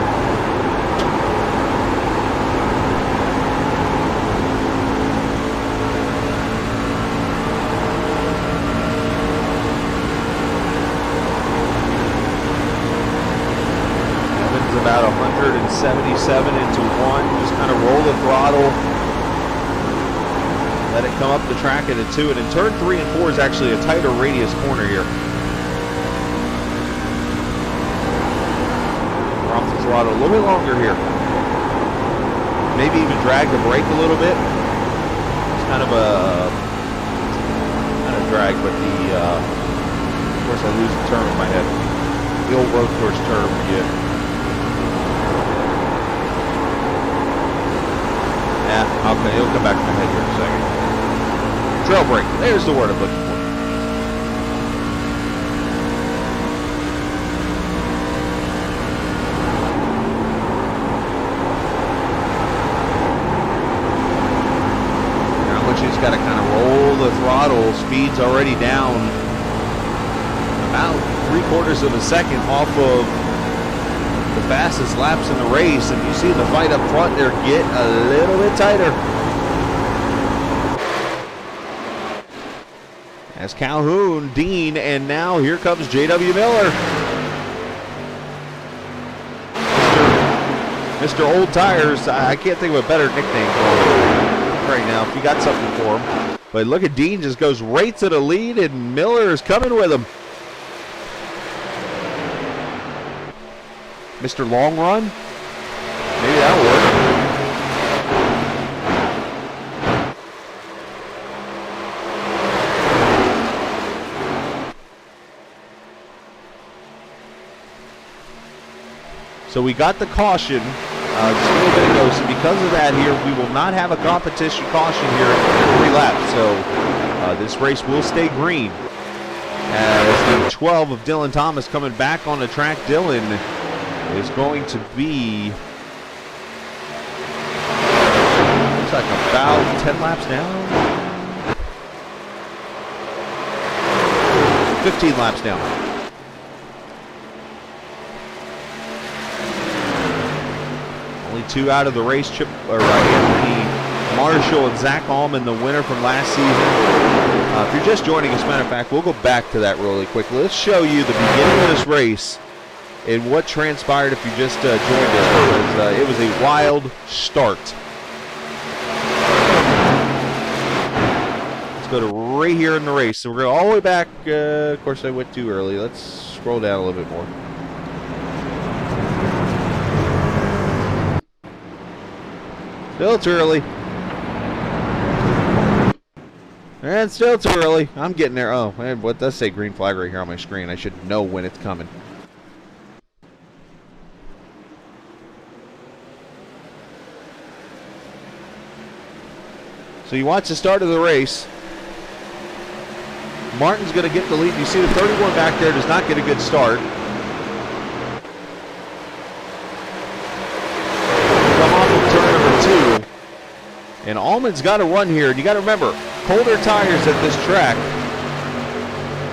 Speaker 1: Evans about 177 into 1. Just kind of roll the throttle. Let it come up the track at a 2, and in turn 3 and 4 is actually a tighter radius corner here. We're off the throttle a little bit longer here. Maybe even drag the brake a little bit. It's kind of a drag, but of course I lose the term in my head. The old road course term, yeah, okay, it'll come back to my head here in a second. Trail brake, there's the word I'm looking for. Now which he's got to kind of roll the throttle. Speed's already down about 3/4 of a second off of the fastest laps in the race, and you see the fight up front there get a little bit tighter. As Calhoun, Dean, and now here comes J.W. Miller. Mr. Old Tires, I can't think of a better nickname for him right now if you got something for him. But look at Dean, just goes right to the lead, and Miller is coming with him. Mr. Long Run? Maybe that'll work. So we got the caution just a little bit ago. So because of that here, we will not have a competition caution here in 3 laps. So this race will stay green. As the 12 of Dylan Thomas coming back on the track. Dylan is going to be, looks like about 10 laps down. 15 laps down. Only 2 out of the race. Anthony Marshall and Zach Allman, the winner from last season. If you're just joining us, matter of fact, we'll go back to that really quickly. Let's show you the beginning of this race and what transpired if you just joined us, because it was a wild start. Let's go to right here in the race. So we're going all the way back. Of course, I went too early. Let's scroll down a little bit more. Still too early. And still too early. I'm getting there. Oh, man, what does say green flag right here on my screen? I should know when it's coming. So you watch the start of the race. Martin's going to get the lead. You see the 31 back there does not get a good start. Come off of turn number 2. And Allman's got to run here. And you got to remember, colder tires at this track.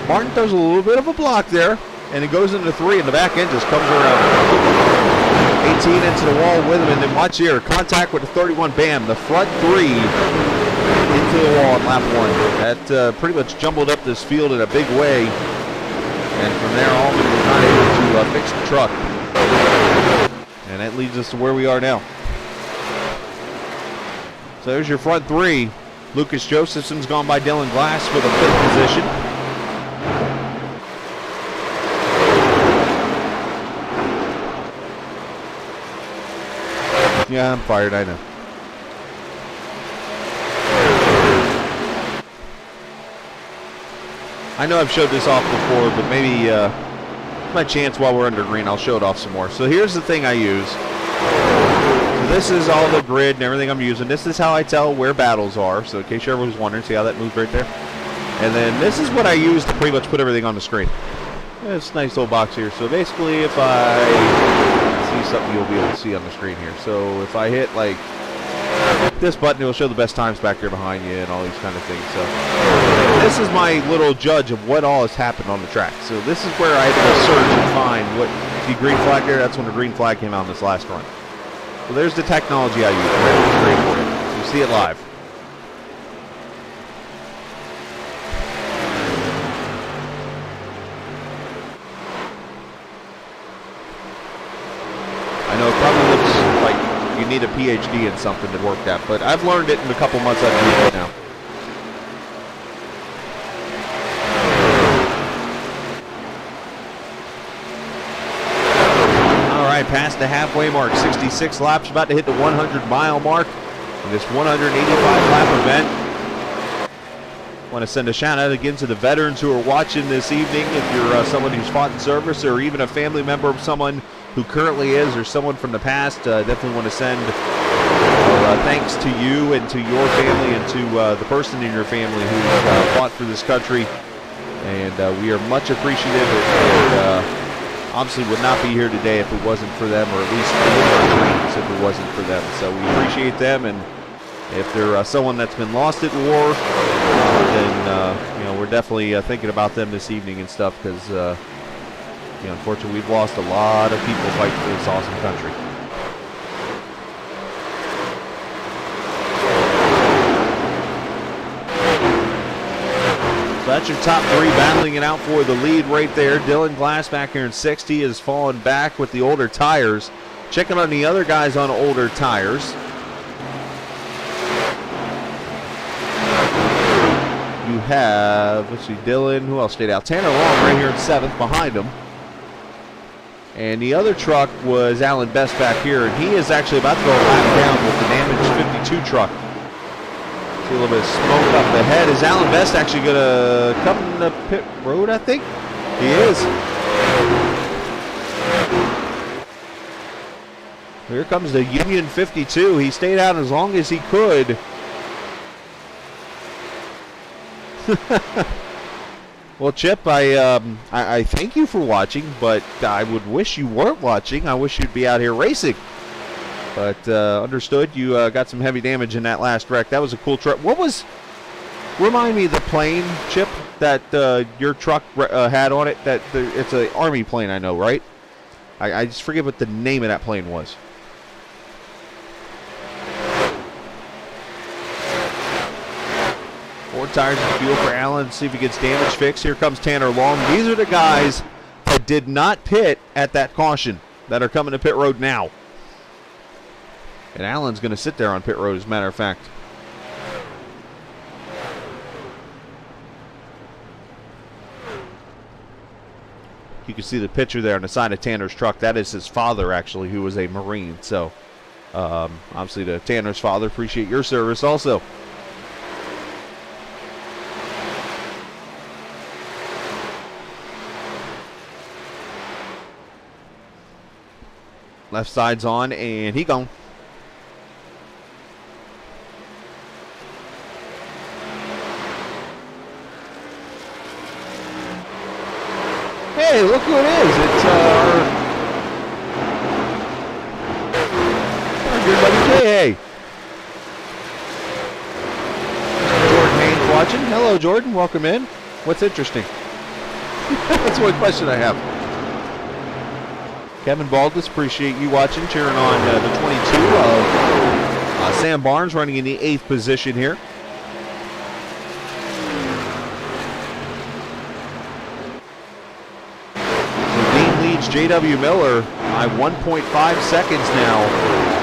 Speaker 1: Martin throws a little bit of a block there, and it goes into 3, and the back end just comes around. 18 into the wall with him, and then watch here, contact with the 31, bam, the front 3 into the wall in lap 1. That pretty much jumbled up this field in a big way, and from there Allman was not able to fix the truck. And that leads us to where we are now. So there's your front 3. Lucas Josephson's gone by Dylan Glass for the 5th position. Yeah, I'm fired, I know. I know I've showed this off before, but maybe my chance while we're under green, I'll show it off some more. So here's the thing I use. This is all the grid and everything I'm using. This is how I tell where battles are. So in case you're ever was wondering, see how that moved right there? And then this is what I use to pretty much put everything on the screen. It's a nice little box here. So basically if I see something, you'll be able to see on the screen here. So if I hit like this button, it'll show the best times back there behind you and all these kind of things. So this is my little judge of what all has happened on the track. So this is where I had to go search and find what, see green flag there? That's when the green flag came out in this last run. So there's the technology I use right on the screen for you. So you see it live. I know it probably looks like you need a PhD in something to work that, but I've learned it in the couple months I've used it now. Past the halfway mark, 66 laps, about to hit the 100-mile mark in this 185-lap event. Want to send a shout-out again to the veterans who are watching this evening. If you're someone who's fought in service or even a family member of someone who currently is or someone from the past, definitely want to send thanks to you and to your family and to the person in your family who fought for this country. And we are much appreciative and obviously would not be here today if it wasn't for them, or at least in our dreams if it wasn't for them. So we appreciate them, and if they're someone that's been lost at war, then you know, we're definitely thinking about them this evening and stuff, because you know, unfortunately we've lost a lot of people fighting for this awesome country. So that's your top 3 battling it out for the lead right there. Dylan Glass back here in 60 has fallen back with the older tires. Checking on the other guys on older tires. You have, let's see, Dylan, who else stayed out? Tanner Long right here in 7th behind him. And the other truck was Alan Best back here, and he is actually about to go a lap down with the damaged 52 truck. See a little bit of smoke up ahead. Is Alan Best actually going to come in the pit road, I think? He is. Here comes the Union 52. He stayed out as long as he could. Well, Chip, I thank you for watching, but I would wish you weren't watching. I wish you'd be out here racing. But understood, you got some heavy damage in that last wreck. That was a cool truck. Remind me of the plane, Chip, that your truck had on it. It's an Army plane, I know, right? I just forget what the name of that plane was. Four tires and fuel for Allen. See if he gets damage fixed. Here comes Tanner Long. These are the guys that did not pit at that caution that are coming to pit road now. And Allen's going to sit there on pit road, as a matter of fact. You can see the picture there on the side of Tanner's truck. That is his father, actually, who was a Marine. So, obviously, to Tanner's father, appreciate your service also. Left side's on, and he gone. Hey, look who it is. It's our good buddy K.A. Jordan Haynes watching. Hello, Jordan. Welcome in. What's interesting? That's one question I have. Kevin Baldus, appreciate you watching, cheering on the 22 of Sam Barnes, running in the 8th position here. So Dean leads J.W. Miller by 1.5 seconds now,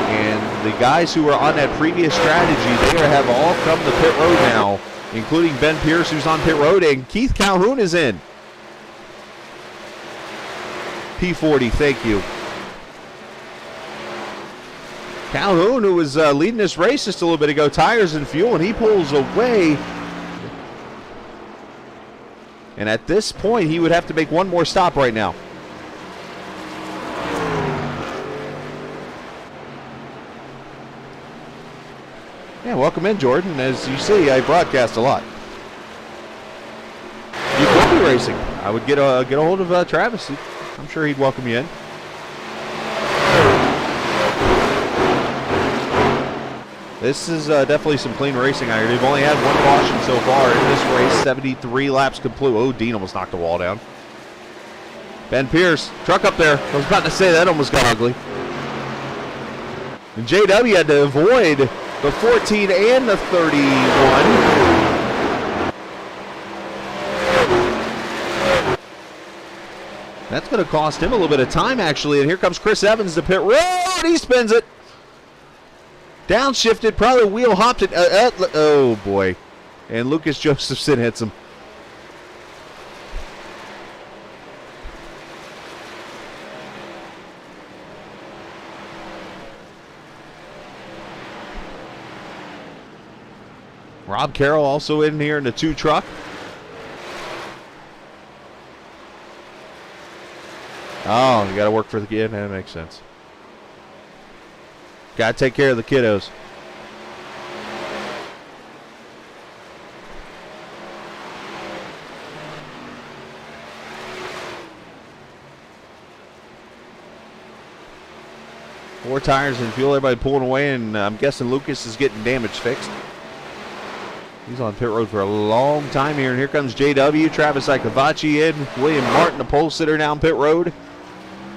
Speaker 1: and the guys who were on that previous strategy, they have all come to pit road now, including Ben Pierce, who's on pit road, and Keith Calhoun is in. P40, thank you. Calhoun, who was leading this race just a little bit ago, tires and fuel, and he pulls away. And at this point, he would have to make one more stop right now. Yeah, welcome in, Jordan. As you see, I broadcast a lot. You could be racing. I would get a hold of Travis. I'm sure he'd welcome you in. This is definitely some clean racing out here. They've only had one caution so far in this race. 73 laps complete. Oh, Dean almost knocked the wall down. Ben Pierce, truck up there. I was about to say that almost got ugly. And JW had to avoid the 14 and the 31. That's going to cost him a little bit of time, actually. And here comes Chris Evans to pit road. He spins it. Downshifted, probably wheel hopped it. Oh, boy. And Lucas Josephson hits him. Rob Carroll also in here in the 2 truck. Oh, you got to work for the kid. That makes sense. Got to take care of the kiddos. Four tires and fuel. Everybody pulling away, and I'm guessing Lucas is getting damage fixed. He's on pit road for a long time here, and here comes JW. Travis Ikavachi in. William Martin, the pole sitter down pit road.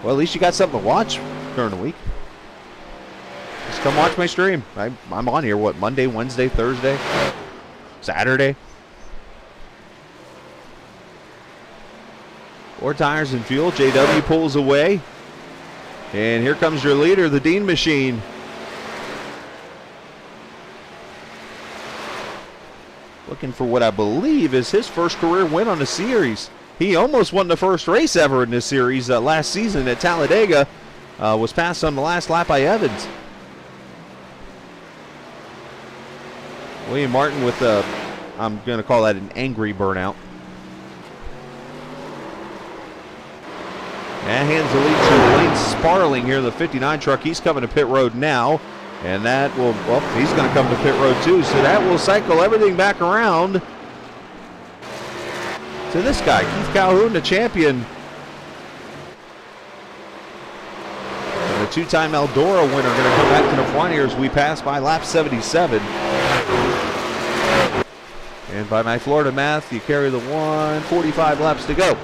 Speaker 1: Well, at least you got something to watch during the week. Just come watch my stream. I'm on here, what, Monday, Wednesday, Thursday, Saturday? 4 tires and fuel. JW pulls away. And here comes your leader, the Dean Machine. Looking for what I believe is his first career win on the series. He almost won the first race ever in this series last season at Talladega. Was passed on the last lap by Evans. William Martin with I'm going to call that an angry burnout. And hands the lead to Lane Sparling here, the 59 truck. He's coming to pit road now. And that will, well, he's going to come to pit road too. So that will cycle everything back around to this guy, Keith Calhoun, the champion. And the two-time Eldora winner going to come back to the front here as we pass by lap 77. And by my Florida math, you carry the 145 laps to go.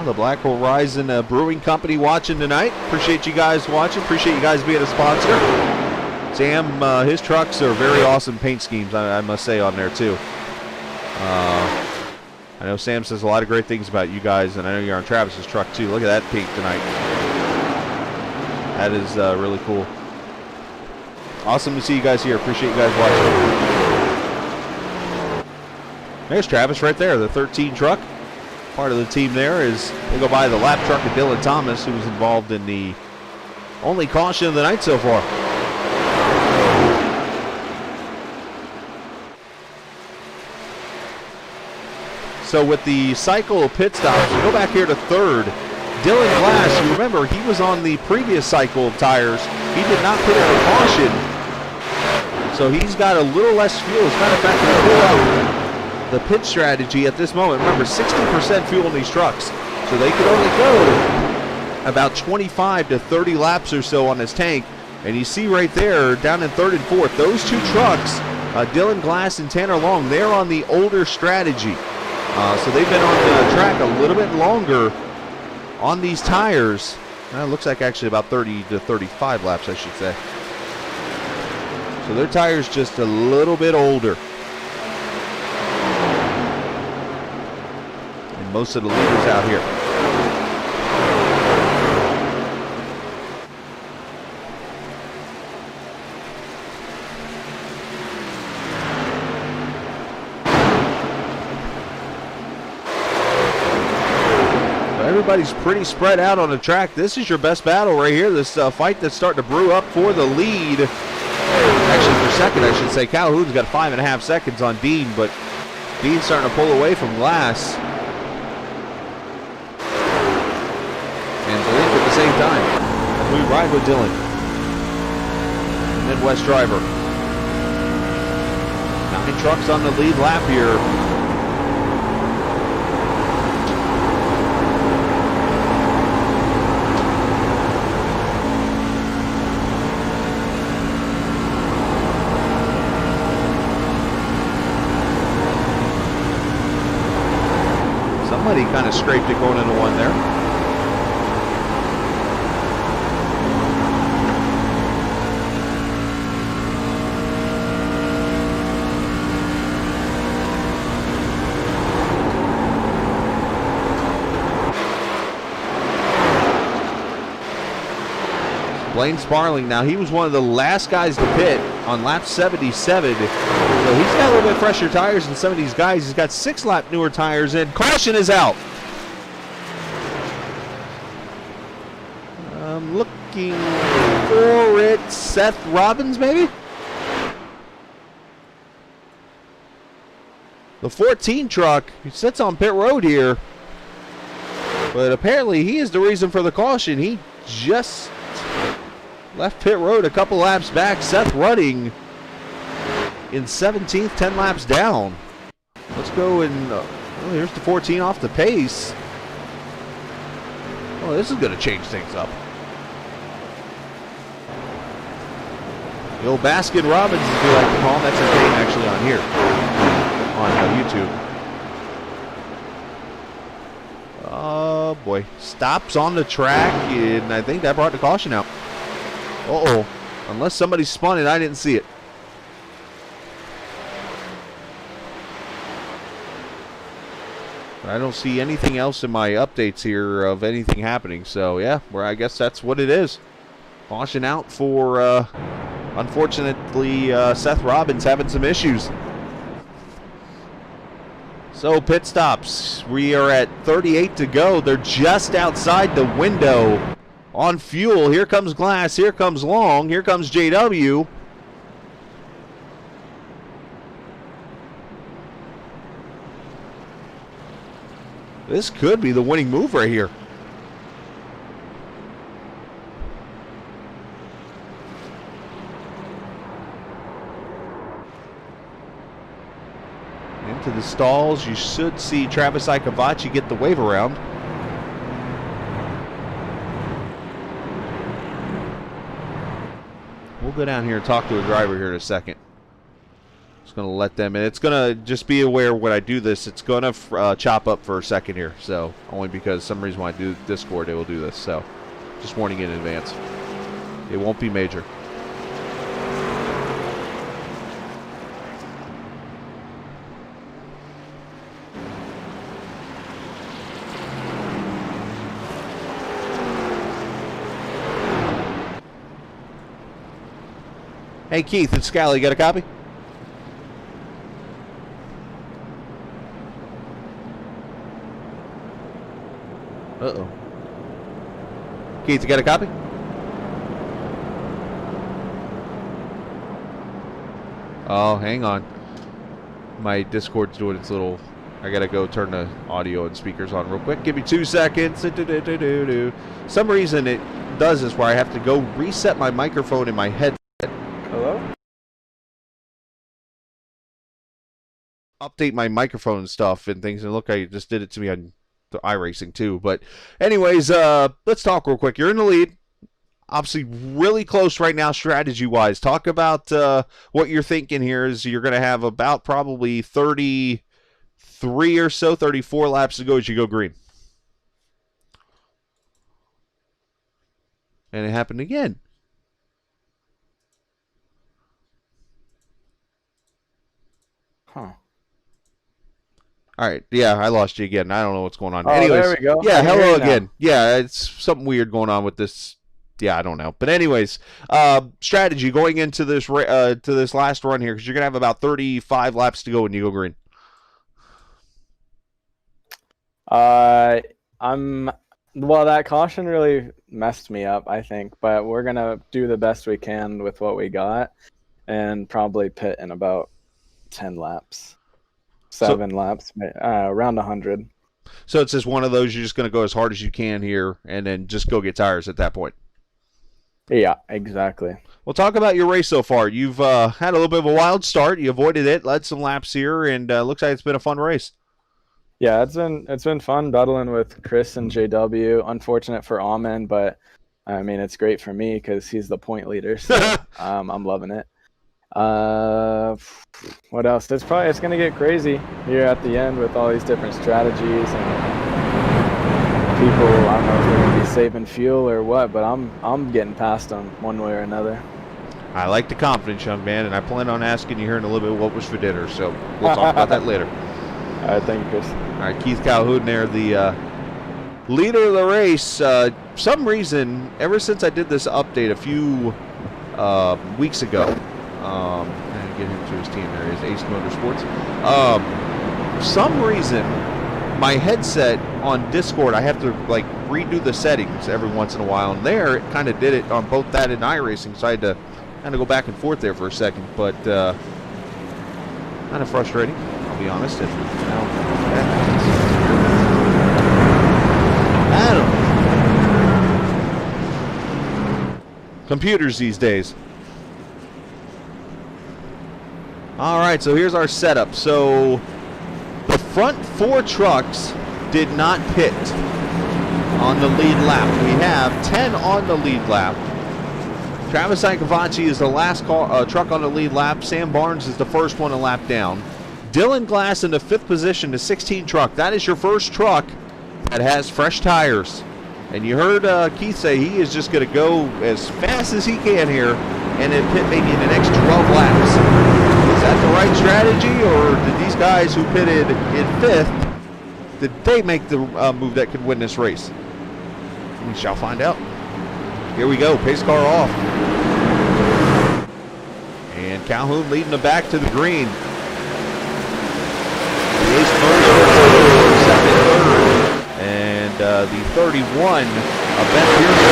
Speaker 1: The Black Horizon Brewing Company watching tonight. Appreciate you guys watching. Appreciate you guys being a sponsor. Sam, his trucks are very awesome paint schemes, I must say, on there too. I know Sam says a lot of great things about you guys, and I know you're on Travis's truck too. Look at that paint tonight. That is really cool. Awesome to see you guys here. Appreciate you guys watching. There's Travis right there, the 13 truck. Part of the team there is they go by the lap truck of Dylan Thomas, who was involved in the only caution of the night so far. So with the cycle of pit stops, we go back here to third. Dylan Glass, you remember, he was on the previous cycle of tires. He did not put in a caution, so he's got a little less fuel. As a matter of fact, we pull out the pit strategy at this moment. Remember, 60% fuel in these trucks, so they could only go about 25 to 30 laps or so on this tank. And you see right there, down in third and fourth, those two trucks, Dylan Glass and Tanner Long, they're on the older strategy. So they've been on the track a little bit longer on these tires. It looks like actually about 30 to 35 laps, I should say. So their tires just a little bit older. Most of the leaders out here. So everybody's pretty spread out on the track. This is your best battle right here. This fight that's starting to brew up for the lead. Actually, for second, I should say. Calhoun's got 5.5 seconds on Dean, but Dean's starting to pull away from Glass. At the same time, we ride with Dylan, Midwest driver. 9 trucks on the lead lap here. Somebody kind of scraped it going into one there. Blaine Sparling, now he was one of the last guys to pit on lap 77. So he's got a little bit fresher tires than some of these guys. He's got 6 lap newer tires, and caution is out. I'm looking for it. Seth Robbins, maybe? The 14 truck, he sits on pit road here. But apparently he is the reason for the caution. He just left pit road a couple laps back. Seth running in 17th, 10 laps down. Let's go and, here's the 14 off the pace. Oh, this is going to change things up. The old Baskin Robbins, as we like to call him, that's his name actually on here, on YouTube. Oh boy, stops on the track, and I think that brought the caution out. Uh-oh, unless somebody spun it, I didn't see it. I don't see anything else in my updates here of anything happening, so yeah, I guess that's what it is. Caution out for, unfortunately, Seth Robbins having some issues. So pit stops, we are at 38 to go. They're just outside the window on fuel. Here comes Glass. Here comes Long. Here comes JW. This could be the winning move right here. Into the stalls. You should see Travis Icavacci get the wave around. We'll go down here and talk to a driver here in a second. Just going to let them in. It's going to just be aware when I do this, it's going to chop up for a second here. So, only because some reason when I do Discord, it will do this. So, just warning in advance. It won't be major. Hey, Keith, it's Scally. You got a copy? Uh-oh. Keith, you got a copy? Oh, hang on. My Discord's doing its little... I gotta go turn the audio and speakers on real quick. Give me 2 seconds. Some reason it does this where I have to go reset my microphone in my head.
Speaker 5: Hello?
Speaker 1: Update my microphone and stuff and things, and look, I just did it to me on the iRacing too. But anyways, let's talk real quick. You're in the lead, obviously really close right now strategy wise. Talk about what you're thinking here. Is you're going to have about probably 33 or so, 34 laps to go as you go green. And it happened again.
Speaker 5: Huh.
Speaker 1: All right, yeah, I lost you again. I don't know what's going on.
Speaker 5: Oh,
Speaker 1: Anyways,
Speaker 5: there we go.
Speaker 1: Yeah,
Speaker 5: I can hear
Speaker 1: hello
Speaker 5: you now.
Speaker 1: again. Yeah, it's something weird going on with this. Yeah, I don't know. But anyways, strategy going into this to this last run here, because you're gonna have about 35 laps to go when you go green.
Speaker 5: Well, that caution really messed me up, I think, but we're gonna do the best we can with what we got, and probably pit in about 10 laps, 7 laps, around 100.
Speaker 1: So it's just one of those. You're just gonna go as hard as you can here, and then just go get tires at that point.
Speaker 5: Yeah, exactly.
Speaker 1: Well, talk about your race so far. You've had a little bit of a wild start. You avoided it, led some laps here, and looks like it's been a fun race.
Speaker 5: Yeah, it's been fun battling with Chris and JW. Unfortunate for Amen, but I mean it's great for me because he's the point leader. So I'm loving it. What else? It's gonna get crazy here at the end with all these different strategies and people. I don't know if they're gonna be saving fuel or what, but I'm getting past them one way or another.
Speaker 1: I like the confidence, young man, and I plan on asking you here in a little bit what was for dinner. So we'll talk about that later.
Speaker 5: All right, thank you, Chris.
Speaker 1: All right, Keith Calhoun there, the leader of the race. Some reason, ever since I did this update a few weeks ago, and get him to his team. There he is, Ace Motorsports. Some reason, my headset on Discord, I have to like redo the settings every once in a while, and there it kind of did it on both that and iRacing, so I had to kind of go back and forth there for a second, but kind of frustrating, I'll be honest. And now, Adam. Computers these days. All right, so here's our setup. So the front 4 trucks did not pit on the lead lap. We have 10 on the lead lap. Travis Icavacci is the last truck on the lead lap. Sam Barnes is the first one to lap down. Dylan Glass in the 5th position, the 16 truck. That is your first truck that has fresh tires. And you heard Keith say he is just going to go as fast as he can here and then pit maybe in the next 12 laps. Is that the right strategy, or did these guys who pitted in 5th, did they make the move that could win this race? We shall find out. Here we go, pace car off. And Calhoun leading the back to the green. The Ace Motorsports second, third. And the 31 Ben Pierce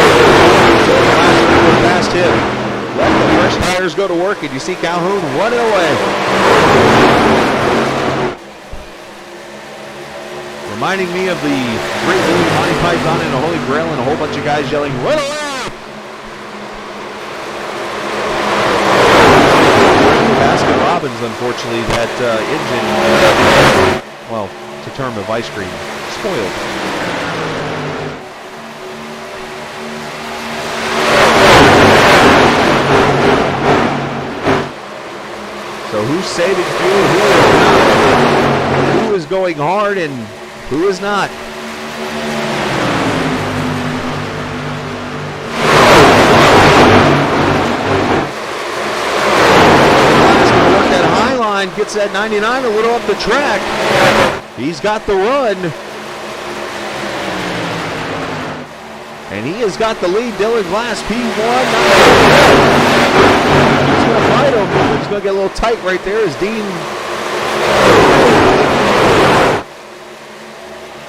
Speaker 1: past him. Let the fresh tires go to work, and you see Calhoun running away. Reminding me of the Great Movie Monty Python and the Holy Grail and a whole bunch of guys yelling, "Run away!" Baskin Robbins, unfortunately, that engine, well, it's a term of ice cream, spoiled. So who's saving fuel, who is not? Who is going hard and who is not? He's going to work that high line, gets that 99 a little up the track. He's got the run. And he has got the lead. Dylan Glass, P1. He's going to fight him. He's going to get a little tight right there as Dean.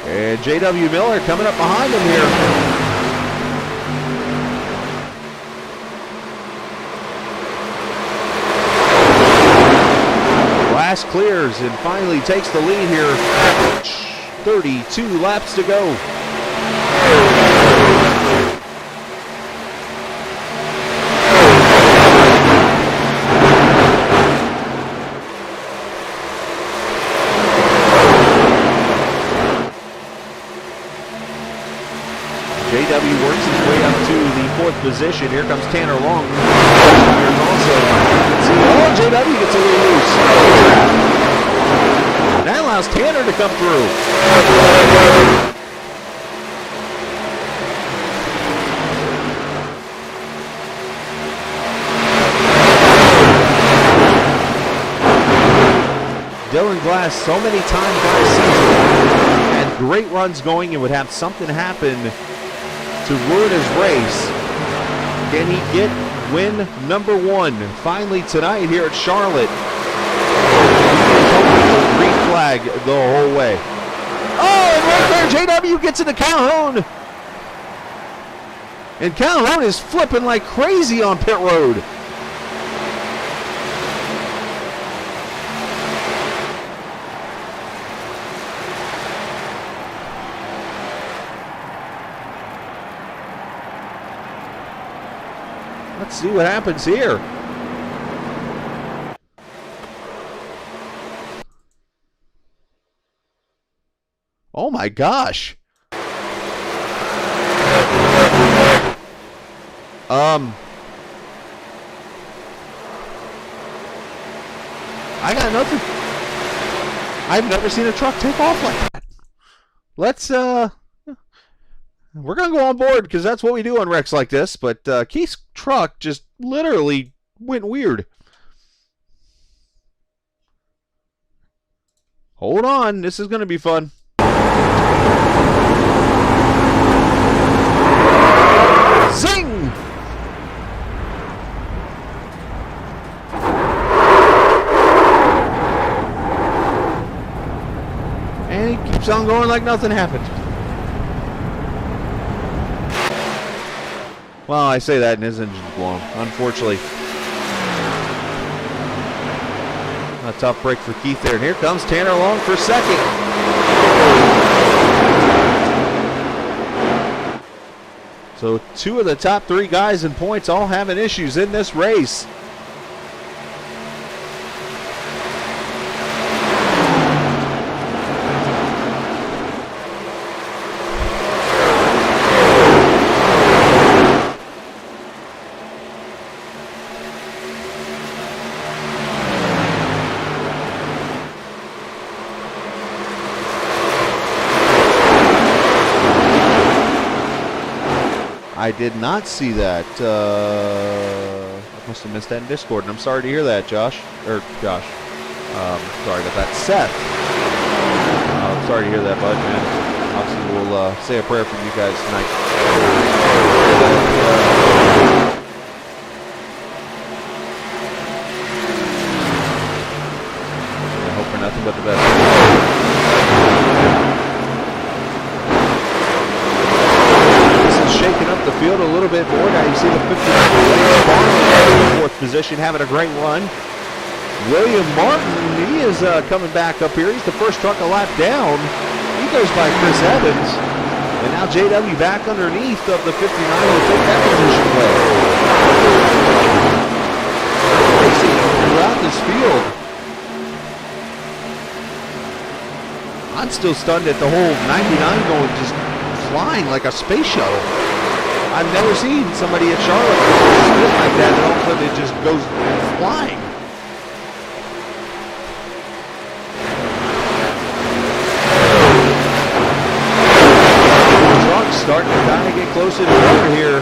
Speaker 1: And J.W. Miller coming up behind him here. Glass clears and finally takes the lead here. 32 laps to go. JW works his way up to the 4th position. Here comes Tanner Long. Here's also, oh, JW gets a little loose. That allows Tanner to come through. Dylan Glass, so many times last season, had great runs going and would have something happen to ruin his race. Can he get win number 1 finally tonight here at Charlotte? Green flag the whole way. Oh, and right there, JW gets into Calhoun. And Calhoun is flipping like crazy on pit road. Let's see what happens here. Oh my gosh. I got nothing. I've never seen a truck take off like that. Let's we're going to go on board because that's what we do on wrecks like this. But Keith's truck just literally went weird. Hold on. This is going to be fun. Zing! And he keeps on going like nothing happened. Well, I say that and his engine's blown, unfortunately. A tough break for Keith there. And here comes Tanner Long for second. So 2 of the top 3 guys in points all having issues in this race. I did not see that. I must have missed that in Discord, and I'm sorry to hear that, Josh. Sorry about that. Seth. I'm sorry to hear that, bud, man. Obviously, we'll say a prayer for you guys tonight. I hope for nothing but the best. You see the 59 in fourth position, having a great run. William Martin, he is coming back up here. He's the first truck a lap down. He goes by Chris Evans. And now JW back underneath of the 59 will take that position away. Racing throughout this field. I'm still stunned at the whole 99 going just flying like a space shuttle. I've never seen somebody at Charlotte spin like that and all of a sudden it just goes flying. Starting to kind of get closer together here.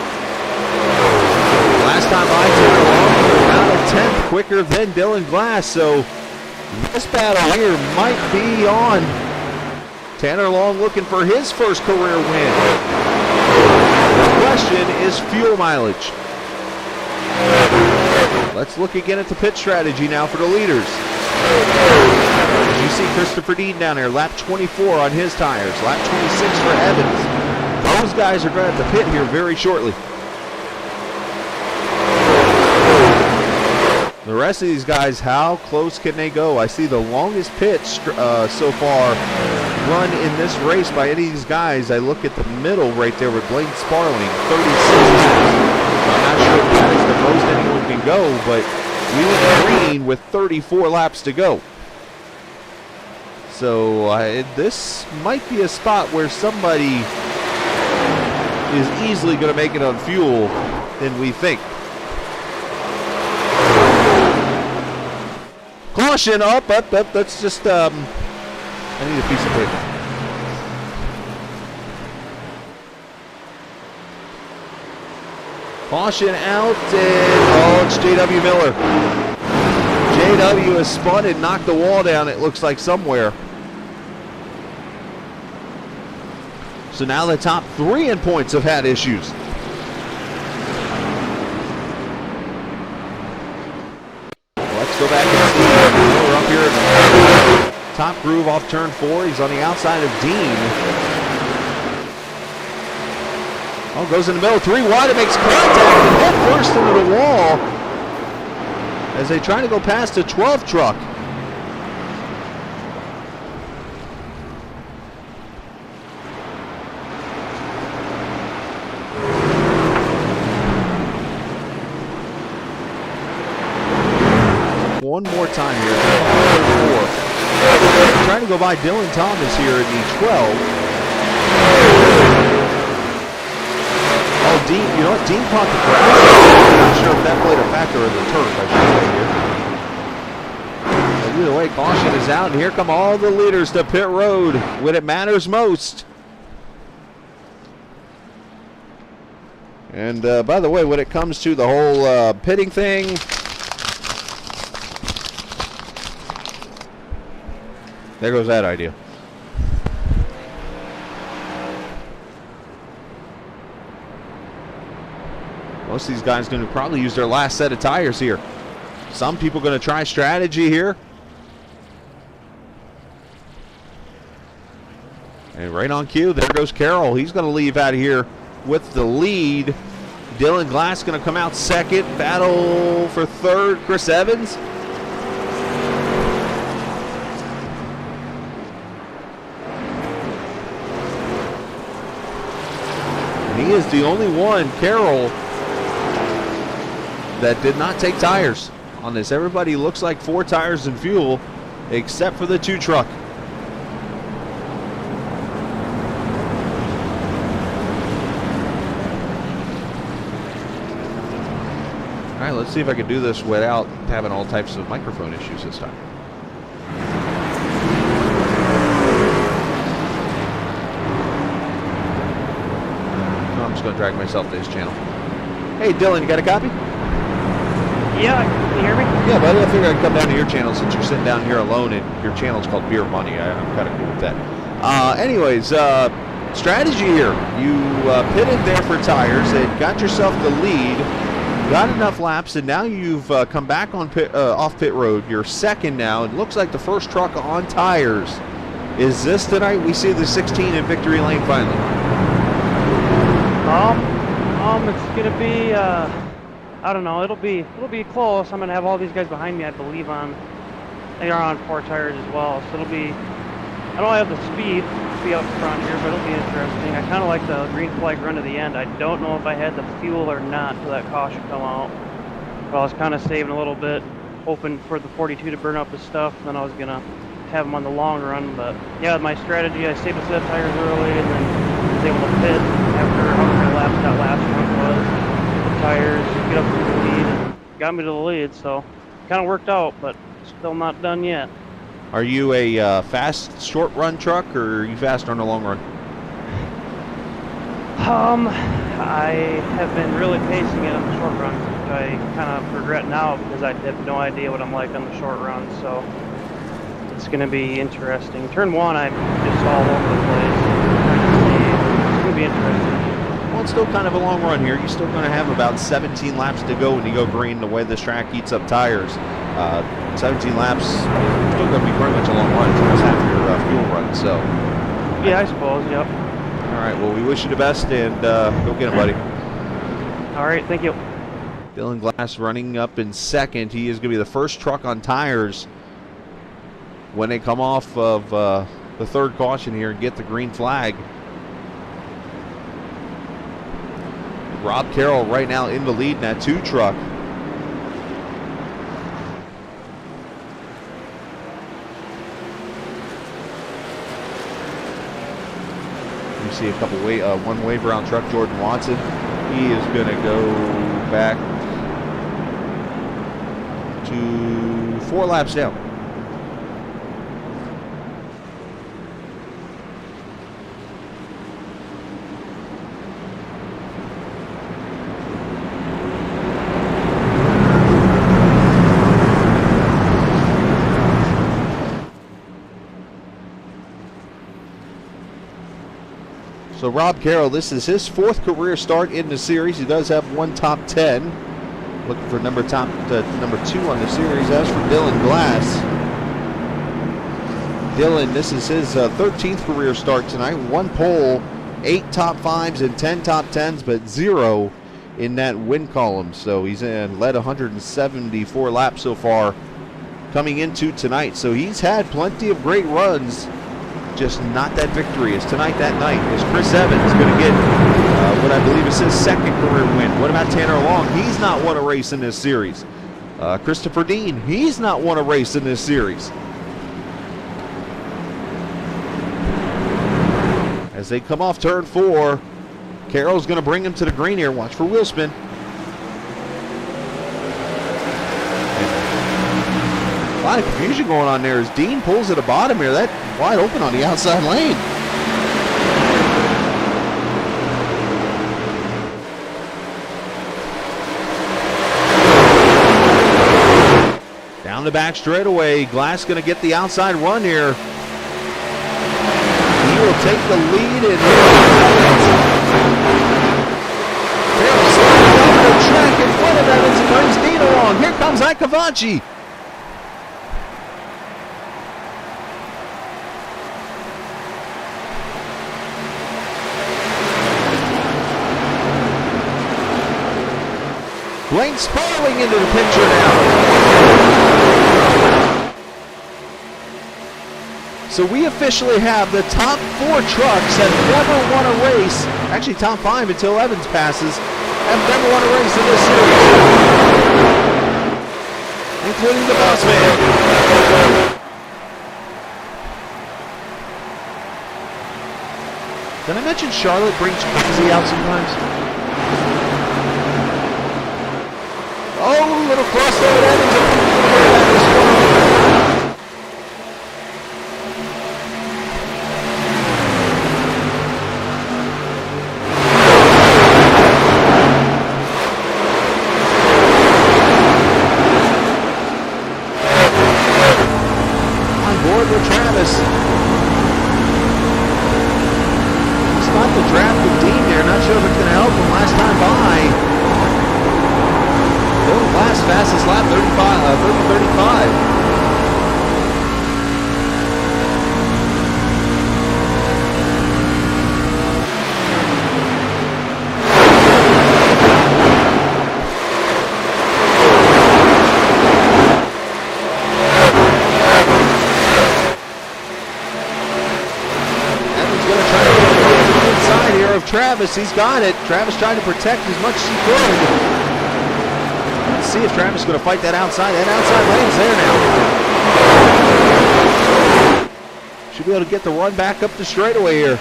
Speaker 1: Last time I took along, we were about a tenth quicker than Dylan Glass, so this battle here might be on. Tanner Long looking for his first career win. The question is fuel mileage. Let's look again at the pit strategy now for the leaders. As you see Christopher Dean down there, lap 24 on his tires, lap 26 for Evans. Those guys are going to have to pit here very shortly. The rest of these guys, how close can they go? I see the longest pit so far run in this race by any of these guys. I look at the middle right there with Blaine Sparling, 36 laps. I'm not sure if that is the most anyone can go, but we went green with 34 laps to go. So this might be a spot where somebody is easily going to make it on fuel than we think. Caution, up. That's just, I need a piece of paper. Caution out, and it's JW Miller. JW has spun and knocked the wall down, it looks like, somewhere. So now the top three in points have had issues. Let's go back and see. We're up here at top groove off turn 4. He's on the outside of Dean. Oh, goes in the middle. 3 wide. It makes contact and head first into the wall as they try to go past the 12th truck. One more time here. 4. Trying to go by Dylan Thomas here in the 12. Oh, Dean, you know what? Dean caught the grass. I'm not sure if that played a factor in the turf, I should say here. But either way, caution is out, and here come all the leaders to pit road when it matters most. And by the way, when it comes to the whole pitting thing, there goes that idea. Most of these guys going to probably use their last set of tires here. Some people going to try strategy here. And right on cue, there goes Carroll. He's going to leave out of here with the lead. Dylan Glass going to come out second. Battle for third, Chris Evans. He is the only one, Carroll, that did not take tires on this. Everybody looks like 4 tires and fuel, except for the 2 truck. All right, let's see if I can do this without having all types of microphone issues this time. I'm just going to drag myself to his channel. Hey, Dylan, you got a copy?
Speaker 6: Yeah, can you hear me?
Speaker 1: Yeah, buddy, I figured I'd come down to your channel since you're sitting down here alone and your channel's called Beer Money. I'm kind of cool with that. Anyways, strategy here. You pitted there for tires and got yourself the lead, got enough laps, and now you've come back on off pit road. You're second now. It looks like the first truck on tires. Is this tonight? We see the 16 in victory lane finally.
Speaker 6: It's gonna be I don't know. It'll be close. I'm gonna have all these guys behind me. I believe they are on 4 tires as well. So it'll be. I don't have the speed to be up front here, but it'll be interesting. I kind of like the green flag run to the end. I don't know if I had the fuel or not till that caution come out. But I was kind of saving a little bit, hoping for the 42 to burn up his stuff. Then I was gonna have him on the long run. But yeah, my strategy, I saved a set of tires early, and then was able to pit after however many laps that last one was. The tires, get up to the lead, and got me to the lead. So kind of worked out, but still not done yet.
Speaker 1: Are you a fast short run truck, or are you fast on the long run?
Speaker 6: I have been really pacing it on the short runs, which I kind of regret now because I have no idea what I'm like on the short runs. So it's going to be interesting. Turn 1, I'm just all over the place. It's going to be interesting.
Speaker 1: Well, it's still kind of a long run here. You're still going to have about 17 laps to go when you go green, the way this track eats up tires. 17 laps, still going to be pretty much a long run. It's almost half your fuel run, so.
Speaker 6: Yeah, I suppose, yep.
Speaker 1: All right, well, we wish you the best, and go get him, buddy.
Speaker 6: All right, thank you.
Speaker 1: Dylan Glass running up in second. He is going to be the first truck on tires when they come off of the third caution here and get the green flag. Rob Carroll right now in the lead in that 2 truck. You see a couple one wave around truck. Jordan Watson, he is going to go back to 4 laps down. So Rob Carroll, this is his 4th career start in the series. He does have 1 top 10. Looking for number 2 on the series. As for Dylan Glass, Dylan, this is his 13th career start tonight. 1 pole, 8 top 5s and 10 top 10s, but 0 in that win column. So he's led 174 laps so far coming into tonight. So he's had plenty of great runs. Just not that victory. Is tonight that night? Is Chris Evans going to get what I believe is his 2nd career win? What about Tanner Long? He's not won a race in this series. Christopher Dean, he's not won a race in this series. As they come off turn 4, Carroll's going to bring him to the green here. Watch for wheel spin. A lot of confusion going on there as Dean pulls at the bottom here. That wide open on the outside lane. Down the back straightaway. Glass going to get the outside run here. He will take the lead and Carroll sliding over the track in front of Evans and brings Dean along. Here comes Ike Cavachi. Blaine Sparling into the picture now. So we officially have the top 4 trucks that never won a race, actually top 5 until Evans passes, have never won a race in this series, including the boss man. Did I mention Charlotte brings crazy out sometimes? Oh, little crossover at Evans. On board with Travis. It's not the draft with Dean there. Not sure if it's going to help him last time by. Dylan Glass fastest lap, 30-35. Travis. He's got it. Travis trying to protect as much as he could. Let's see if Travis is going to fight that outside. That outside lane's there now. Should be able to get the run back up the straightaway here.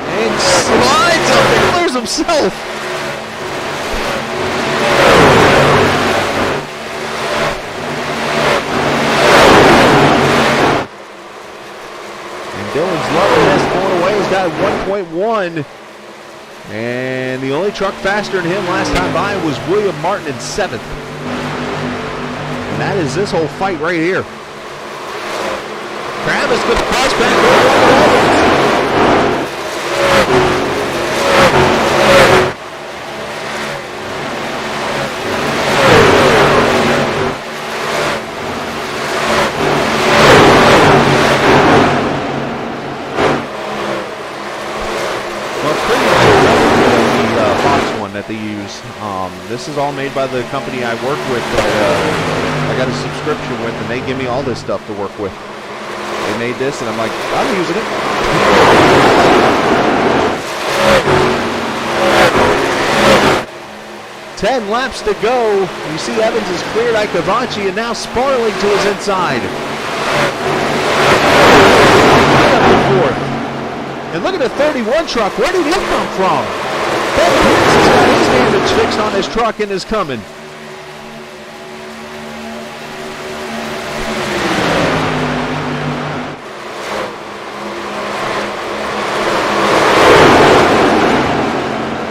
Speaker 1: And slides up and clears himself. Dylan's loving this, going away. He's got 1.1. And the only truck faster than him last time by was William Martin in 7th. And that is this whole fight right here. Travis with the cross back over. That they use. This is all made by the company I work with that I got a subscription with, and they give me all this stuff to work with. They made this, and I'm like, I'm using it. 10 laps to go. You see Evans has cleared Ikevachi, and now Sparling to his inside. And look at the 31 truck. Where did he come from? Ben Pierce has got his damage fixed on his truck and is coming.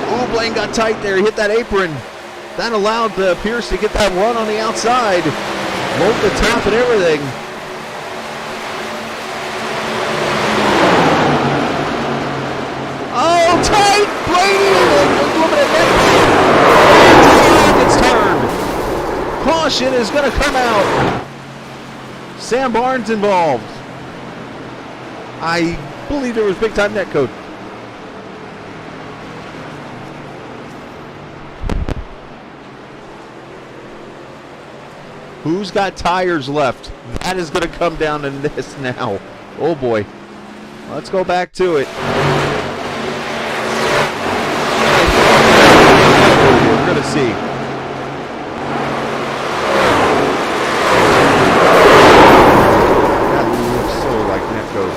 Speaker 1: Ooh, Blaine got tight there. He hit that apron. That allowed Pierce to get that run on the outside. Rolled the top and everything. Oh, tight! Brady! It's turned. Caution is going to come out. Sam Barnes involved. I believe there was big time net code. Who's got tires left? That is going to come down to this now. Oh boy. Let's go back to it. We're going to see. That looks so like netcode.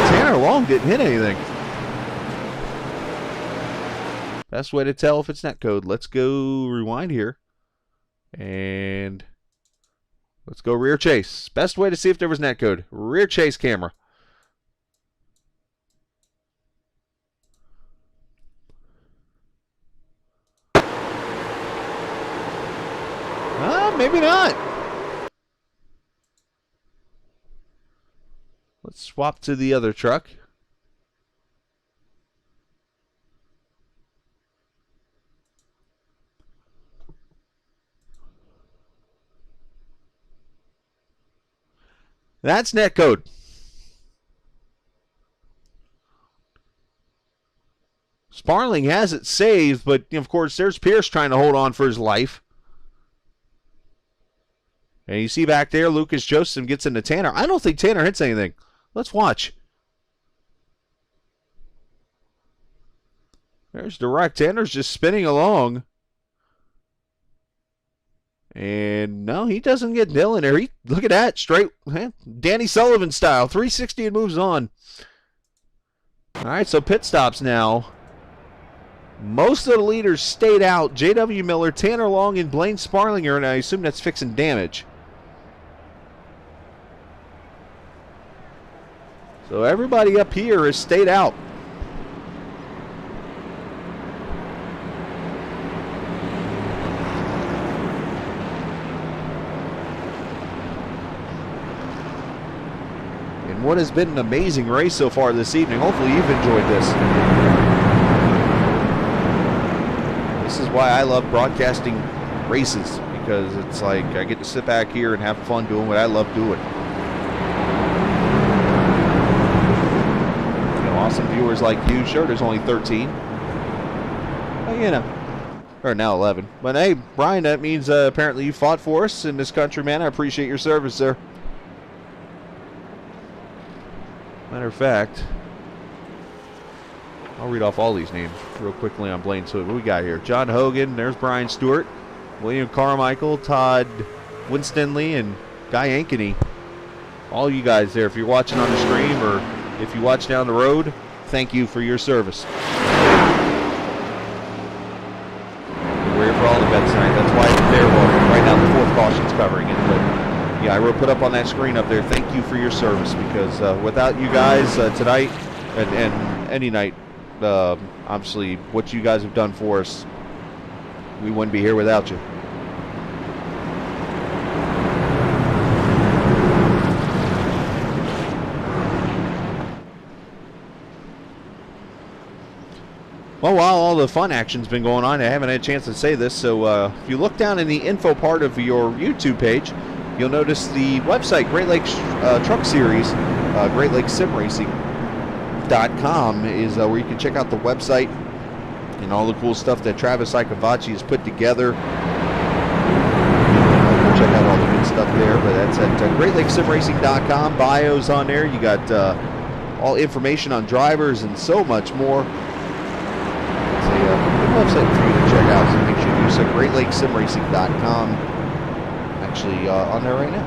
Speaker 1: Tanner Long didn't hit anything. Best way to tell if it's netcode. Let's go rewind here. And let's go rear chase. Best way to see if there was netcode. Rear chase camera. Maybe not. Let's swap to the other truck. That's netcode. Sparling has it saved, but of course there's Pierce trying to hold on for his life. And you see back there, Lucas Joseph gets into Tanner. I don't think Tanner hits anything. Let's watch. There's direct. Tanner's just spinning along. And no, he doesn't get Dylan there. Look at that. Straight Danny Sullivan style. 360 and moves on. All right, so pit stops now. Most of the leaders stayed out. J.W. Miller, Tanner Long, and Blaine Sparlinger, and I assume that's fixing damage. So everybody up here has stayed out. And what has been an amazing race so far this evening. Hopefully you've enjoyed this. This is why I love broadcasting races, because it's like I get to sit back here and have fun doing what I love doing. You know, awesome viewers like you. Sure, there's only 13. But, you know, Or now 11. But hey, Brian, that means apparently you fought for us in this country, man. I appreciate your service, sir. Matter of fact, I'll read off all these names real quickly on Blaine. So what we got here? John Hogan, there's Brian Stewart, William Carmichael, Todd Winstanley, and Guy Ankeny. All you guys there, if you're watching on the stream or if you watch down the road, thank you for your service. We're here for all the bets tonight. That's why it's there. Well, right now the fourth caution's covering it. But yeah, I will put up on that screen up there. Thank you for your service, because without you guys tonight and any night, obviously what you guys have done for us, we wouldn't be here without you. Well, while all the fun action's been going on, I haven't had a chance to say this, so if you look down in the info part of your YouTube page, you'll notice the website, Great Lakes Truck Series, GreatLakesSimRacing.com is where you can check out the website and all the cool stuff that Travis Icavacci has put together. Check out all the good stuff there, but that's at GreatLakesSimRacing.com. Bios on there. You got all information on drivers and so much more. Good website for you to check out, so make sure you use GreatLakesSimRacing.com. Actually on there right now.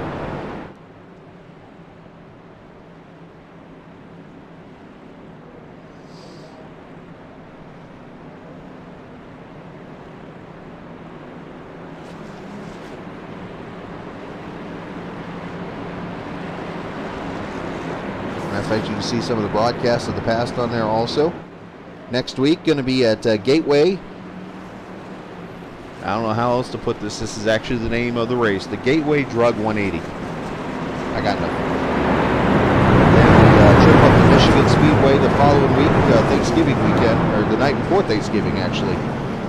Speaker 1: Matter of fact, you can see some of the broadcasts of the past on there also. Next week, going to be at Gateway. I don't know how else to put this. This is actually the name of the race. The Gateway Drug 180. I got nothing. Then we trip up to Michigan Speedway the following week, Thanksgiving weekend, or the night before Thanksgiving, actually.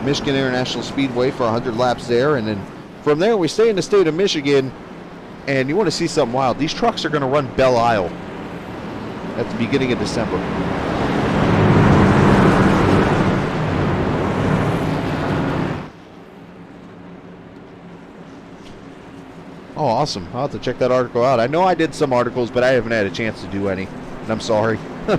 Speaker 1: Michigan International Speedway for 100 laps there. And then from there, we stay in the state of Michigan. And you want to see something wild. These trucks are going to run Belle Isle at the beginning of December. Oh, awesome. I'll have to check that article out. I know I did some articles, but I haven't had a chance to do any. And I'm sorry to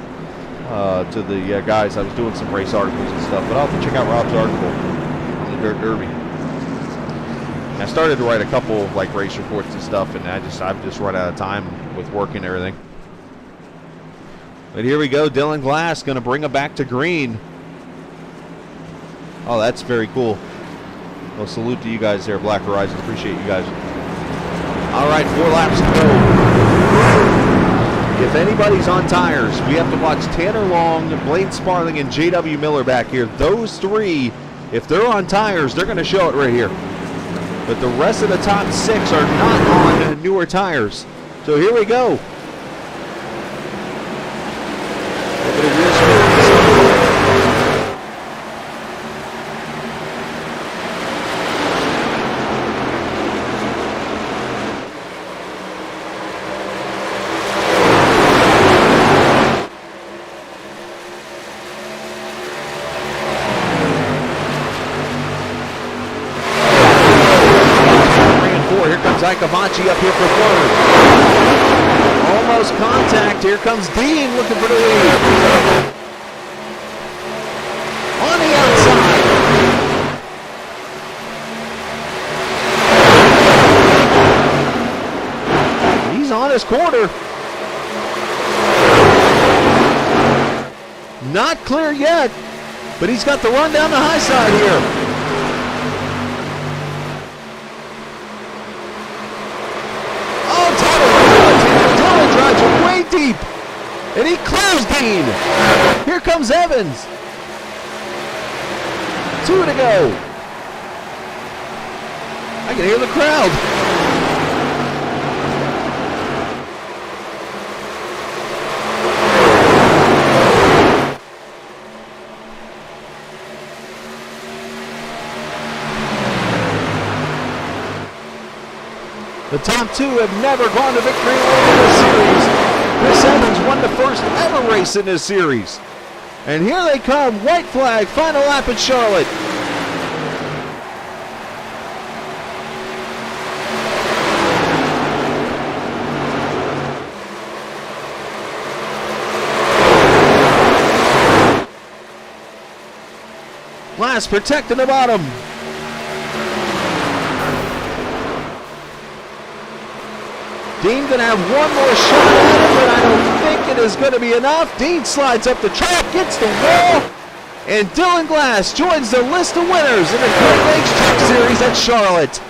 Speaker 1: the guys. I was doing some race articles and stuff, but I'll have to check out Rob's article on the Dirt Derby. And I started to write a couple like race reports and stuff, and I've just run out of time with work and everything. But here we go. Dylan Glass going to bring him back to green. Oh, that's very cool. Well, salute to you guys there, Black Horizon. Appreciate you guys. All right, 4 laps to go. If anybody's on tires, we have to watch Tanner Long, Blaine Sparling, and J.W. Miller back here. Those three, if they're on tires, they're going to show it right here. But the rest of the top 6 are not on newer tires. So here we go. Icavacci up here for third. Almost contact. Here comes Dean looking for the lead. On the outside. He's on his quarter. Not clear yet, but he's got the run down the high side here. Way deep, and he clears Dean. Here comes Evans. 2 to go. I can hear the crowd. The top 2 have never gone to victory lane in this series. Chris Evans won the first ever race in this series. And here they come, white flag, final lap at Charlotte. Glass protecting the bottom. Dean going to have one more shot at it, but I don't think it is going to be enough. Dean slides up the track, gets the wall, and Dylan Glass joins the list of winners in the Great Lakes Truck Series at Charlotte.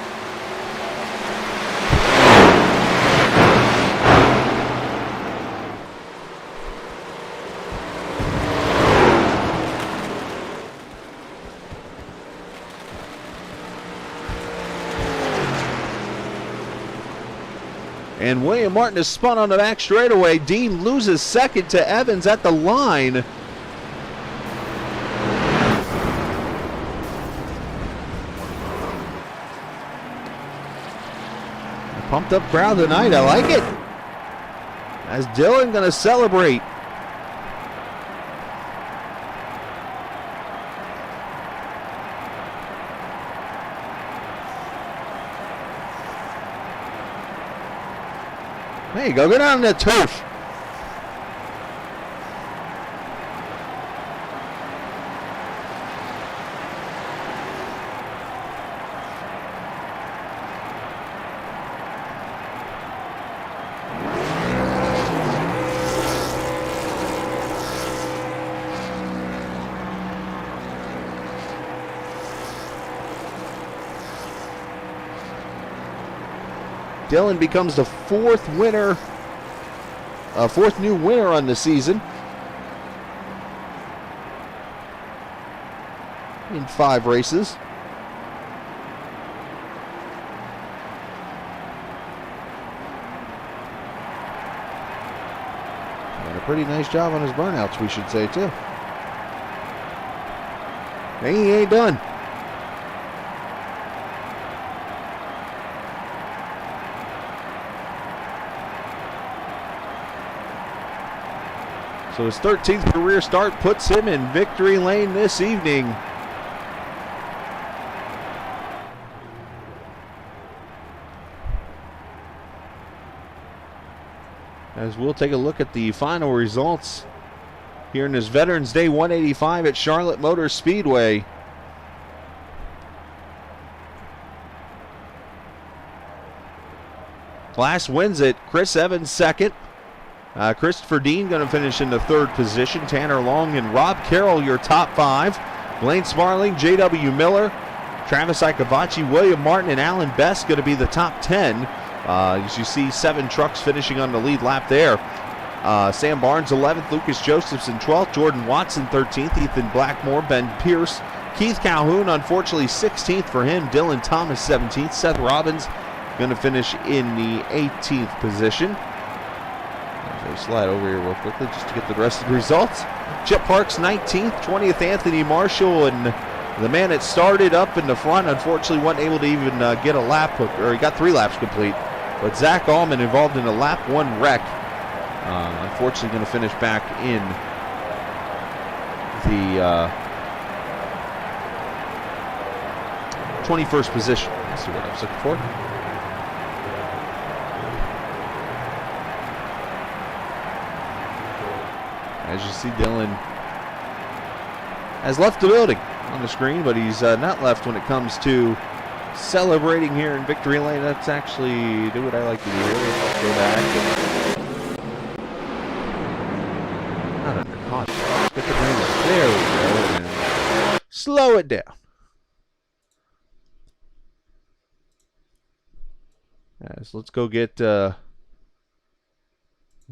Speaker 1: And William Martin is spun on the back straightaway. Dean loses second to Evans at the line. Pumped up crowd tonight. I like it. As Dylan going to celebrate. There you go down the turf. Dylan becomes the fourth new winner on the season in 5 races. And a pretty nice job on his burnouts, we should say, too. And he ain't done. So his 13th career start puts him in victory lane this evening. As we'll take a look at the final results here in this Veterans Day 185 at Charlotte Motor Speedway. Glass wins it. Chris Evans second. Christopher Dean going to finish in the 3rd position. Tanner Long and Rob Carroll, your top 5. Blaine Sparling, J.W. Miller, Travis Ikavachi, William Martin, and Alan Best going to be the top 10. As you see, 7 trucks finishing on the lead lap there. Sam Barnes, 11th. Lucas Josephson, 12th. Jordan Watson, 13th. Ethan Blackmore, Ben Pierce. Keith Calhoun, unfortunately, 16th for him. Dylan Thomas, 17th. Seth Robbins going to finish in the 18th position. Slide over here real quickly just to get the rest of the results. Chip Parks 19th, 20th Anthony Marshall, and the man that started up in the front unfortunately wasn't able to even get a lap, or he got 3 laps complete. But Zach Allman involved in a lap 1 wreck. Unfortunately going to finish back in the 21st position. Let's see what I was looking for. As you see, Dylan has left the building on the screen, but he's not left when it comes to celebrating here in Victory Lane. That's actually do what I like to do here. Let's go back. Not under caution. Let's get the green. There we go. And slow it down. So let's go get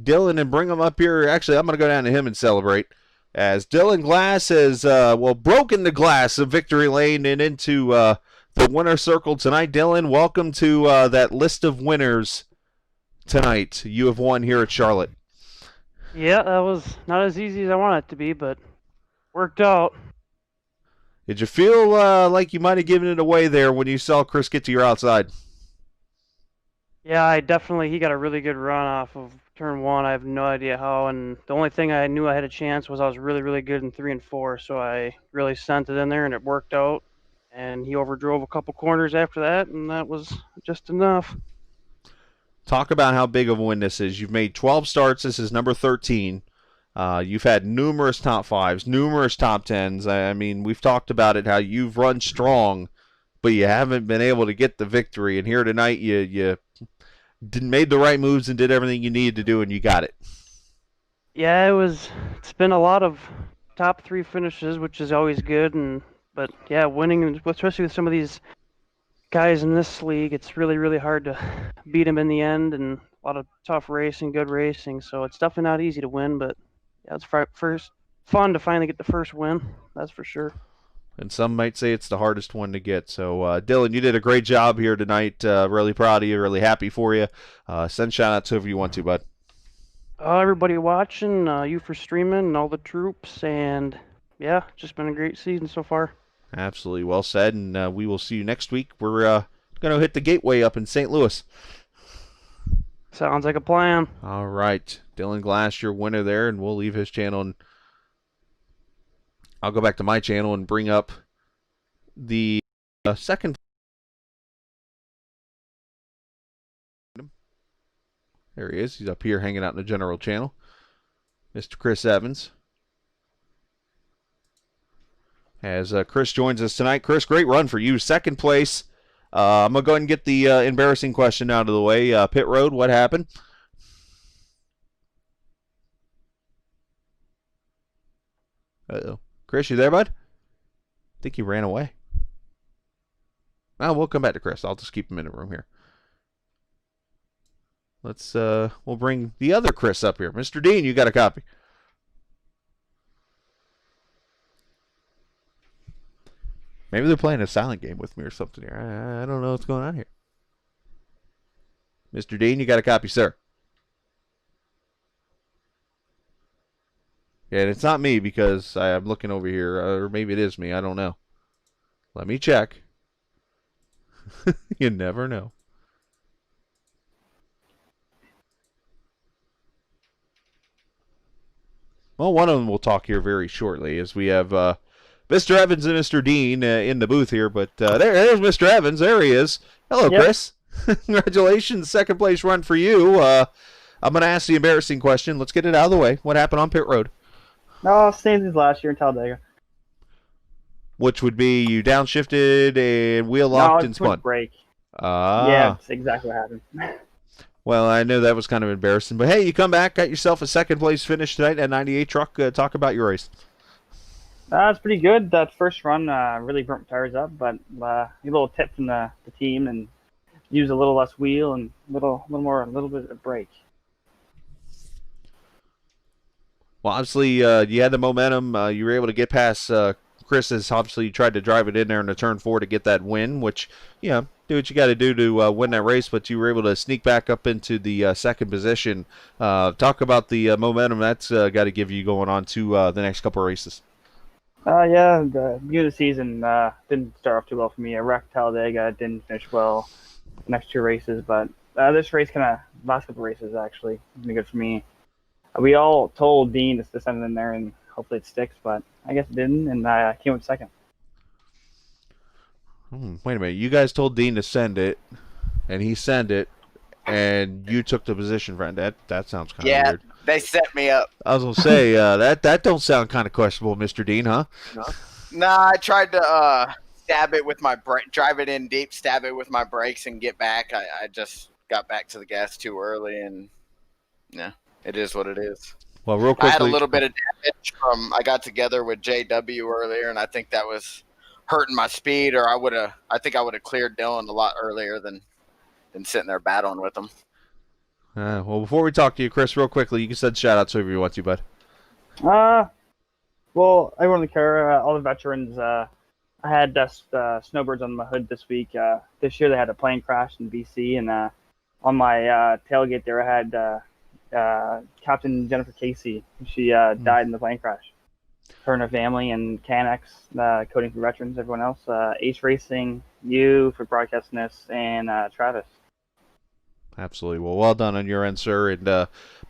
Speaker 1: Dylan and bring him up here. Actually, I'm going to go down to him and celebrate. As Dylan Glass has, broken the glass of Victory Lane and into the winner circle tonight. Dylan, welcome to that list of winners tonight. You have won here at Charlotte.
Speaker 6: Yeah, that was not as easy as I wanted it to be, but worked out.
Speaker 1: Did you feel like you might have given it away there when you saw Chris get to your outside?
Speaker 6: Yeah, he got a really good run off of turn 1. I have no idea how, and the only thing I knew I had a chance was I was really, really good in 3 and 4, so I really sent it in there, and it worked out. And he overdrove a couple corners after that, and that was just enough.
Speaker 1: Talk about how big of a win this is. You've made 12 starts. This is number 13. You've had numerous top 5s, numerous top 10s. I mean, we've talked about it, how you've run strong, but you haven't been able to get the victory. And here tonight, you made the right moves and did everything you needed to do, and you got it.
Speaker 6: Yeah, it's been a lot of top 3 finishes, which is always good, but yeah, winning, especially with some of these guys in this league, it's really, really hard to beat them in the end, and a lot of tough racing, good racing. So it's definitely not easy to win, but yeah, it's first fun to finally get the first win. That's for sure.
Speaker 1: And some might say it's the hardest one to get. So, Dylan, you did a great job here tonight. Really proud of you. Really happy for you. Send shout-outs whoever you want to, bud.
Speaker 6: Everybody watching, you for streaming, and all the troops, and yeah, just been a great season so far.
Speaker 1: Absolutely. Well said, and we will see you next week. We're going to hit the Gateway up in St. Louis.
Speaker 6: Sounds like a plan.
Speaker 1: All right. Dylan Glass, your winner there, and we'll leave his channel. And I'll go back to my channel and bring up the second. There he is. He's up here hanging out in the general channel. Mr. Chris Evans. As Chris joins us tonight. Chris, great run for you. Second place. I'm going to go ahead and get the embarrassing question out of the way. Pit road, what happened? Uh-oh. Chris, you there, bud? I think he ran away. Oh, we'll come back to Chris. I'll just keep him in the room here. We'll bring the other Chris up here. Mr. Dean, you got a copy. Maybe they're playing a silent game with me or something here. I don't know what's going on here. Mr. Dean, you got a copy, sir. Yeah, and it's not me because I'm looking over here. Or maybe it is me. I don't know. Let me check. You never know. Well, one of them will talk here very shortly as we have Mr. Evans and Mr. Dean in the booth here. But there's Mr. Evans. There he is. Hello,
Speaker 7: Yep.
Speaker 1: Chris. Congratulations. Second place run for you. I'm going to ask the embarrassing question. Let's get it out of the way. What happened on pit road?
Speaker 7: No, same as last year in Talladega.
Speaker 1: Which would be you downshifted and wheel locked and spun.
Speaker 7: Break.
Speaker 1: Ah.
Speaker 7: Yeah, that's exactly what happened.
Speaker 1: Well, I know that was kind of embarrassing. But, hey, you come back, got yourself a second-place finish tonight at 98 truck. Talk about your race.
Speaker 7: It's pretty good. That first run really burnt my tires up, but a little tip from the team and use a little less wheel and a little bit of brake.
Speaker 1: Well, obviously, you had the momentum. You were able to get past Chris as obviously you tried to drive it in there in the turn 4 to get that win, which, do what you got to do to win that race, but you were able to sneak back up into the second position. Talk about the momentum that's got to give you going on to the next couple of races.
Speaker 7: Yeah, the beginning of the season didn't start off too well for me. I wrecked Talladega, didn't finish well the next 2 races, but this race last couple of races actually been good for me. We all told Dean to send it in there and hopefully it sticks, but I guess it didn't, and I came in second.
Speaker 1: Wait a minute. You guys told Dean to send it, and he sent it, and you took the position, friend. That sounds kind of weird.
Speaker 8: Yeah, they set me up.
Speaker 1: I was going to say, that don't sound kind of questionable, Mr. Dean, huh?
Speaker 8: Nah, I tried to stab it with my drive it in deep, stab it with my brakes, and get back. I just got back to the gas too early, and yeah, it is what it is.
Speaker 1: Well, real quickly,
Speaker 8: I had a little bit of damage I got together with JW earlier, and I think that was hurting my speed, or I think I would have cleared Dylan a lot earlier than sitting there battling with him.
Speaker 1: Well, before we talk to you, Chris, real quickly, you can send shout-outs whoever you want to, bud.
Speaker 7: Well, everyone in the car, all the veterans, I had snowbirds on my hood this week. This year they had a plane crash in BC, and on my tailgate there I had Captain Jennifer Casey. She died in the plane crash. Her and her family, and Canex, Coding for Veterans, everyone else, Ace Racing, you for broadcasting this, and Travis.
Speaker 1: Absolutely. Well done on your end, sir. And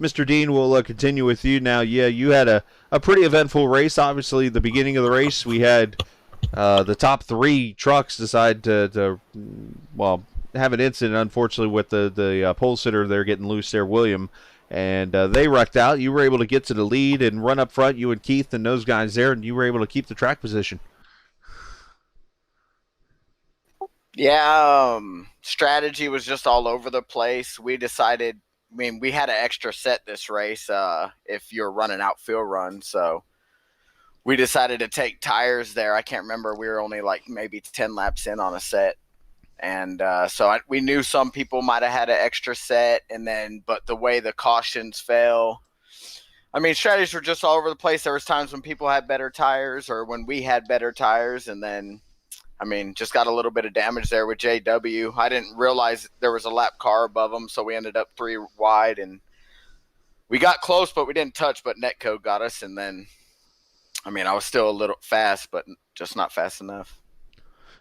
Speaker 1: Mr. Dean, we'll continue with you now. Yeah, you had a pretty eventful race. Obviously, the beginning of the race, we had the top 3 trucks decide to have an incident, unfortunately, with the pole sitter there getting loose there, William. and they wrecked out. You were able to get to the lead and run up front, you and Keith and those guys there, and you were able to keep the track position.
Speaker 8: Yeah, strategy was just all over the place. We decided, we had an extra set this race if you're running outfield run, so we decided to take tires there. I can't remember. We were only like maybe 10 laps in on a set. And we knew some people might have had an extra set, but the way the cautions fell, strategies were just all over the place. There was times when people had better tires or when we had better tires, and then, just got a little bit of damage there with JW. I didn't realize there was a lap car above them, so we ended up 3 wide, and we got close, but we didn't touch, but Netco got us, and then, I was still a little fast, but just not fast enough.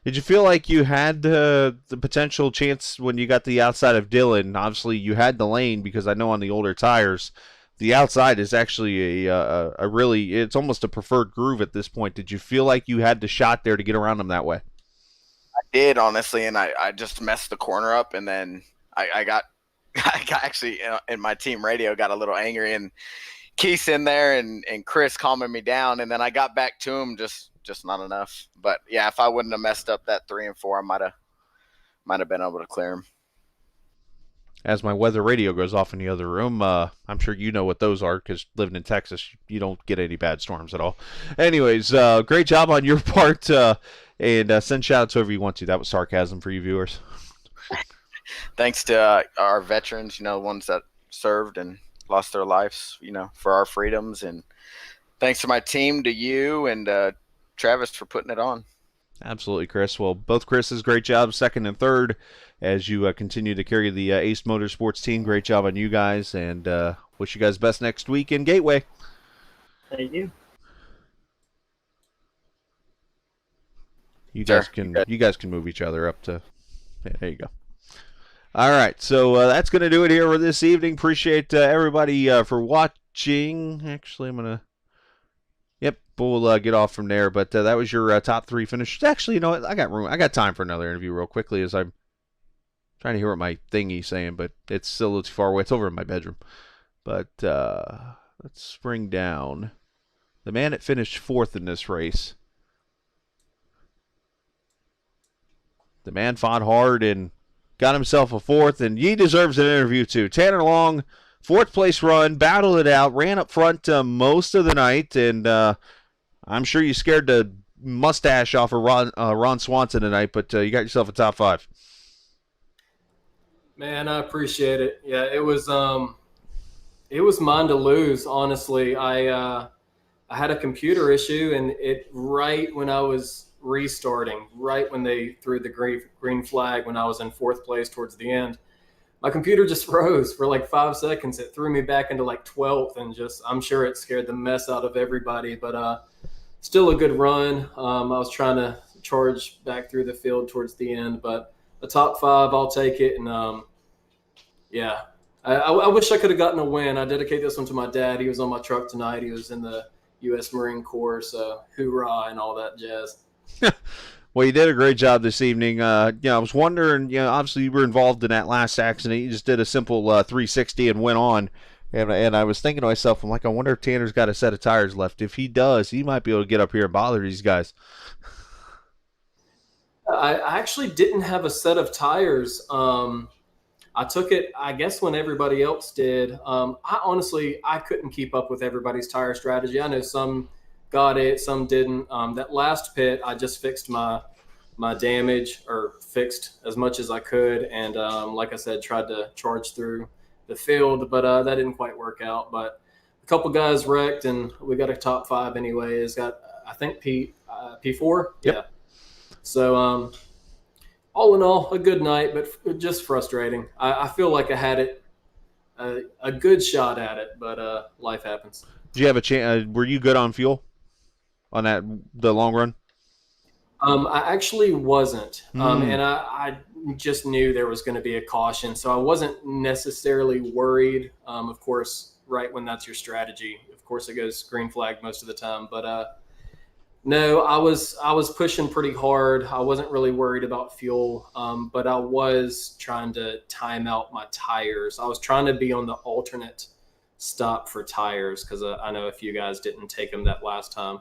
Speaker 1: Did you feel like you had the potential chance when you got the outside of Dylan? Obviously, you had the lane because I know on the older tires, the outside is actually a really, it's almost a preferred groove at this point. Did you feel like you had the shot there to get around them that way?
Speaker 8: I did, honestly, and I just messed the corner up, and then I got actually in my team radio got a little angry, and Keith's in there and Chris calming me down, and then I got back to him, just not enough. But yeah, if I wouldn't have messed up that 3 and 4, I might have been able to clear him.
Speaker 1: As my weather radio goes off in the other room, I'm sure you know what those are because living in Texas, you don't get any bad storms at all. Anyways, great job on your part, and send shout-outs whoever you want to. That was sarcasm for you viewers.
Speaker 8: Thanks to our veterans, the ones that served and lost their lives, for our freedoms. And thanks to my team, to you, and Travis for putting it on.
Speaker 1: Absolutely, Chris. Well, both Chris's, great job, second and third, as you continue to carry the Ace Motorsports team. Great job on you guys, and wish you guys best next week in Gateway.
Speaker 7: Thank you.
Speaker 1: You guys can move each other up to. Yeah, there you go. All right, so that's going to do it here for this evening. Appreciate everybody for watching. Actually, I'm going to. Yep, we'll get off from there. But that was your top 3 finishers. Actually, you know what? I got room. I got time for another interview real quickly as I'm trying to hear what my thingy's saying, but it's still a little too far away. It's over in my bedroom. But let's bring down the man that finished 4th in this race. The man fought hard and got himself a 4th, and he deserves an interview too. Tanner Long, 4th place run, battled it out, ran up front most of the night, and I'm sure you scared the mustache off of Ron Swanson tonight, but you got yourself a top 5.
Speaker 9: Man, I appreciate it. Yeah, it was mine to lose, honestly. I had a computer issue, and right when I was restarting, right when they threw the green flag when I was in 4th place towards the end, my computer just froze for like 5 seconds. It threw me back into like 12th, and I'm sure it scared the mess out of everybody, but still a good run. I was trying to charge back through the field towards the end, but a top 5, I'll take it. And yeah, I wish I could have gotten a win. I dedicate this one to my dad. He was on my truck tonight. He was in the U.S. Marine Corps, so hoorah and all that jazz.
Speaker 1: Well, you did a great job this evening. I was wondering, obviously you were involved in that last accident. You just did a simple 360 and went on. And I was thinking to myself, I'm like, I wonder if Tanner's got a set of tires left. If he does, he might be able to get up here and bother these guys.
Speaker 9: I actually didn't have a set of tires. I took it, I guess, when everybody else did. I couldn't keep up with everybody's tire strategy. I know some got it, some didn't. That last pit, I just fixed my damage, or fixed as much as I could, and like I said, tried to charge through the field, but that didn't quite work out. But a couple guys wrecked, and we got a top 5 anyways. Got, I think, P4.
Speaker 1: Yep.
Speaker 9: Yeah. So all in all, a good night, but just frustrating. I feel like I had a good shot at it, but life happens.
Speaker 1: Did you have a chance? Were you good on fuel on the long run?
Speaker 9: I actually wasn't, and I just knew there was going to be a caution, so I wasn't necessarily worried. Of course, right when that's your strategy, of course it goes green flag most of the time. But no, I was pushing pretty hard. I wasn't really worried about fuel, but I was trying to time out my tires. I was trying to be on the alternate stop for tires, because I know a few guys didn't take them that last time.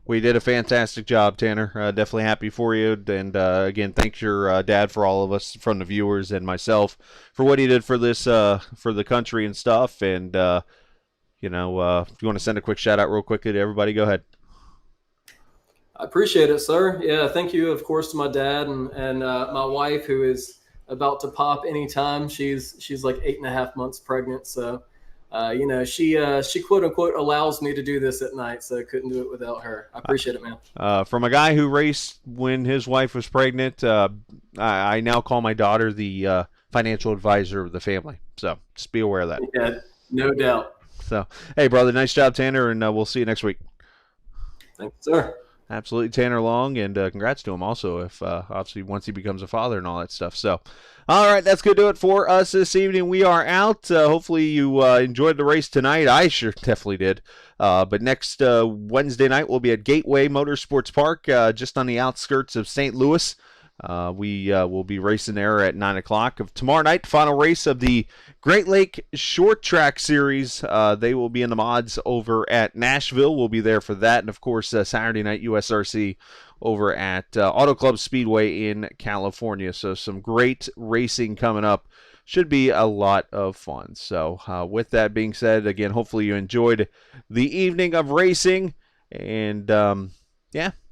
Speaker 1: We did a fantastic job, Tanner. Definitely happy for you. And again, thanks your dad for all of us, from the viewers and myself, for what he did for this, for the country and stuff. And, if you want to send a quick shout out real quickly to everybody, go ahead.
Speaker 9: I appreciate it, sir. Yeah, thank you, of course, to my dad and my wife, who is about to pop anytime. She's like 8.5 months pregnant, so she quote unquote allows me to do this at night, so I couldn't do it without her. I appreciate it, man.
Speaker 1: From a guy who raced when his wife was pregnant, I now call my daughter the financial advisor of the family. So just be aware of that.
Speaker 9: Yeah, no doubt.
Speaker 1: So, hey, brother, nice job, Tanner, and we'll see you next week.
Speaker 9: Thanks, sir.
Speaker 1: Absolutely, Tanner Long, and congrats to him also, if obviously once he becomes a father and all that stuff. So, all right, that's going to do it for us this evening. We are out. Hopefully you enjoyed the race tonight. I sure definitely did. But next Wednesday night, we'll be at Gateway Motorsports Park, just on the outskirts of St. Louis. We will be racing there at 9 o'clock. Tomorrow night, final race of the Great Lake Short Track Series. They will be in the mods over at Nashville. We'll be there for that. And, of course, Saturday night USRC over at Auto Club Speedway in California. So some great racing coming up. Should be a lot of fun. So with that being said, again, hopefully you enjoyed the evening of racing. And,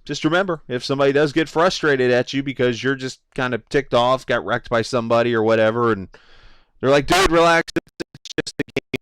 Speaker 1: just remember, if somebody does get frustrated at you because you're just kind of ticked off, got wrecked by somebody or whatever, and they're like, dude, relax, it's just a game.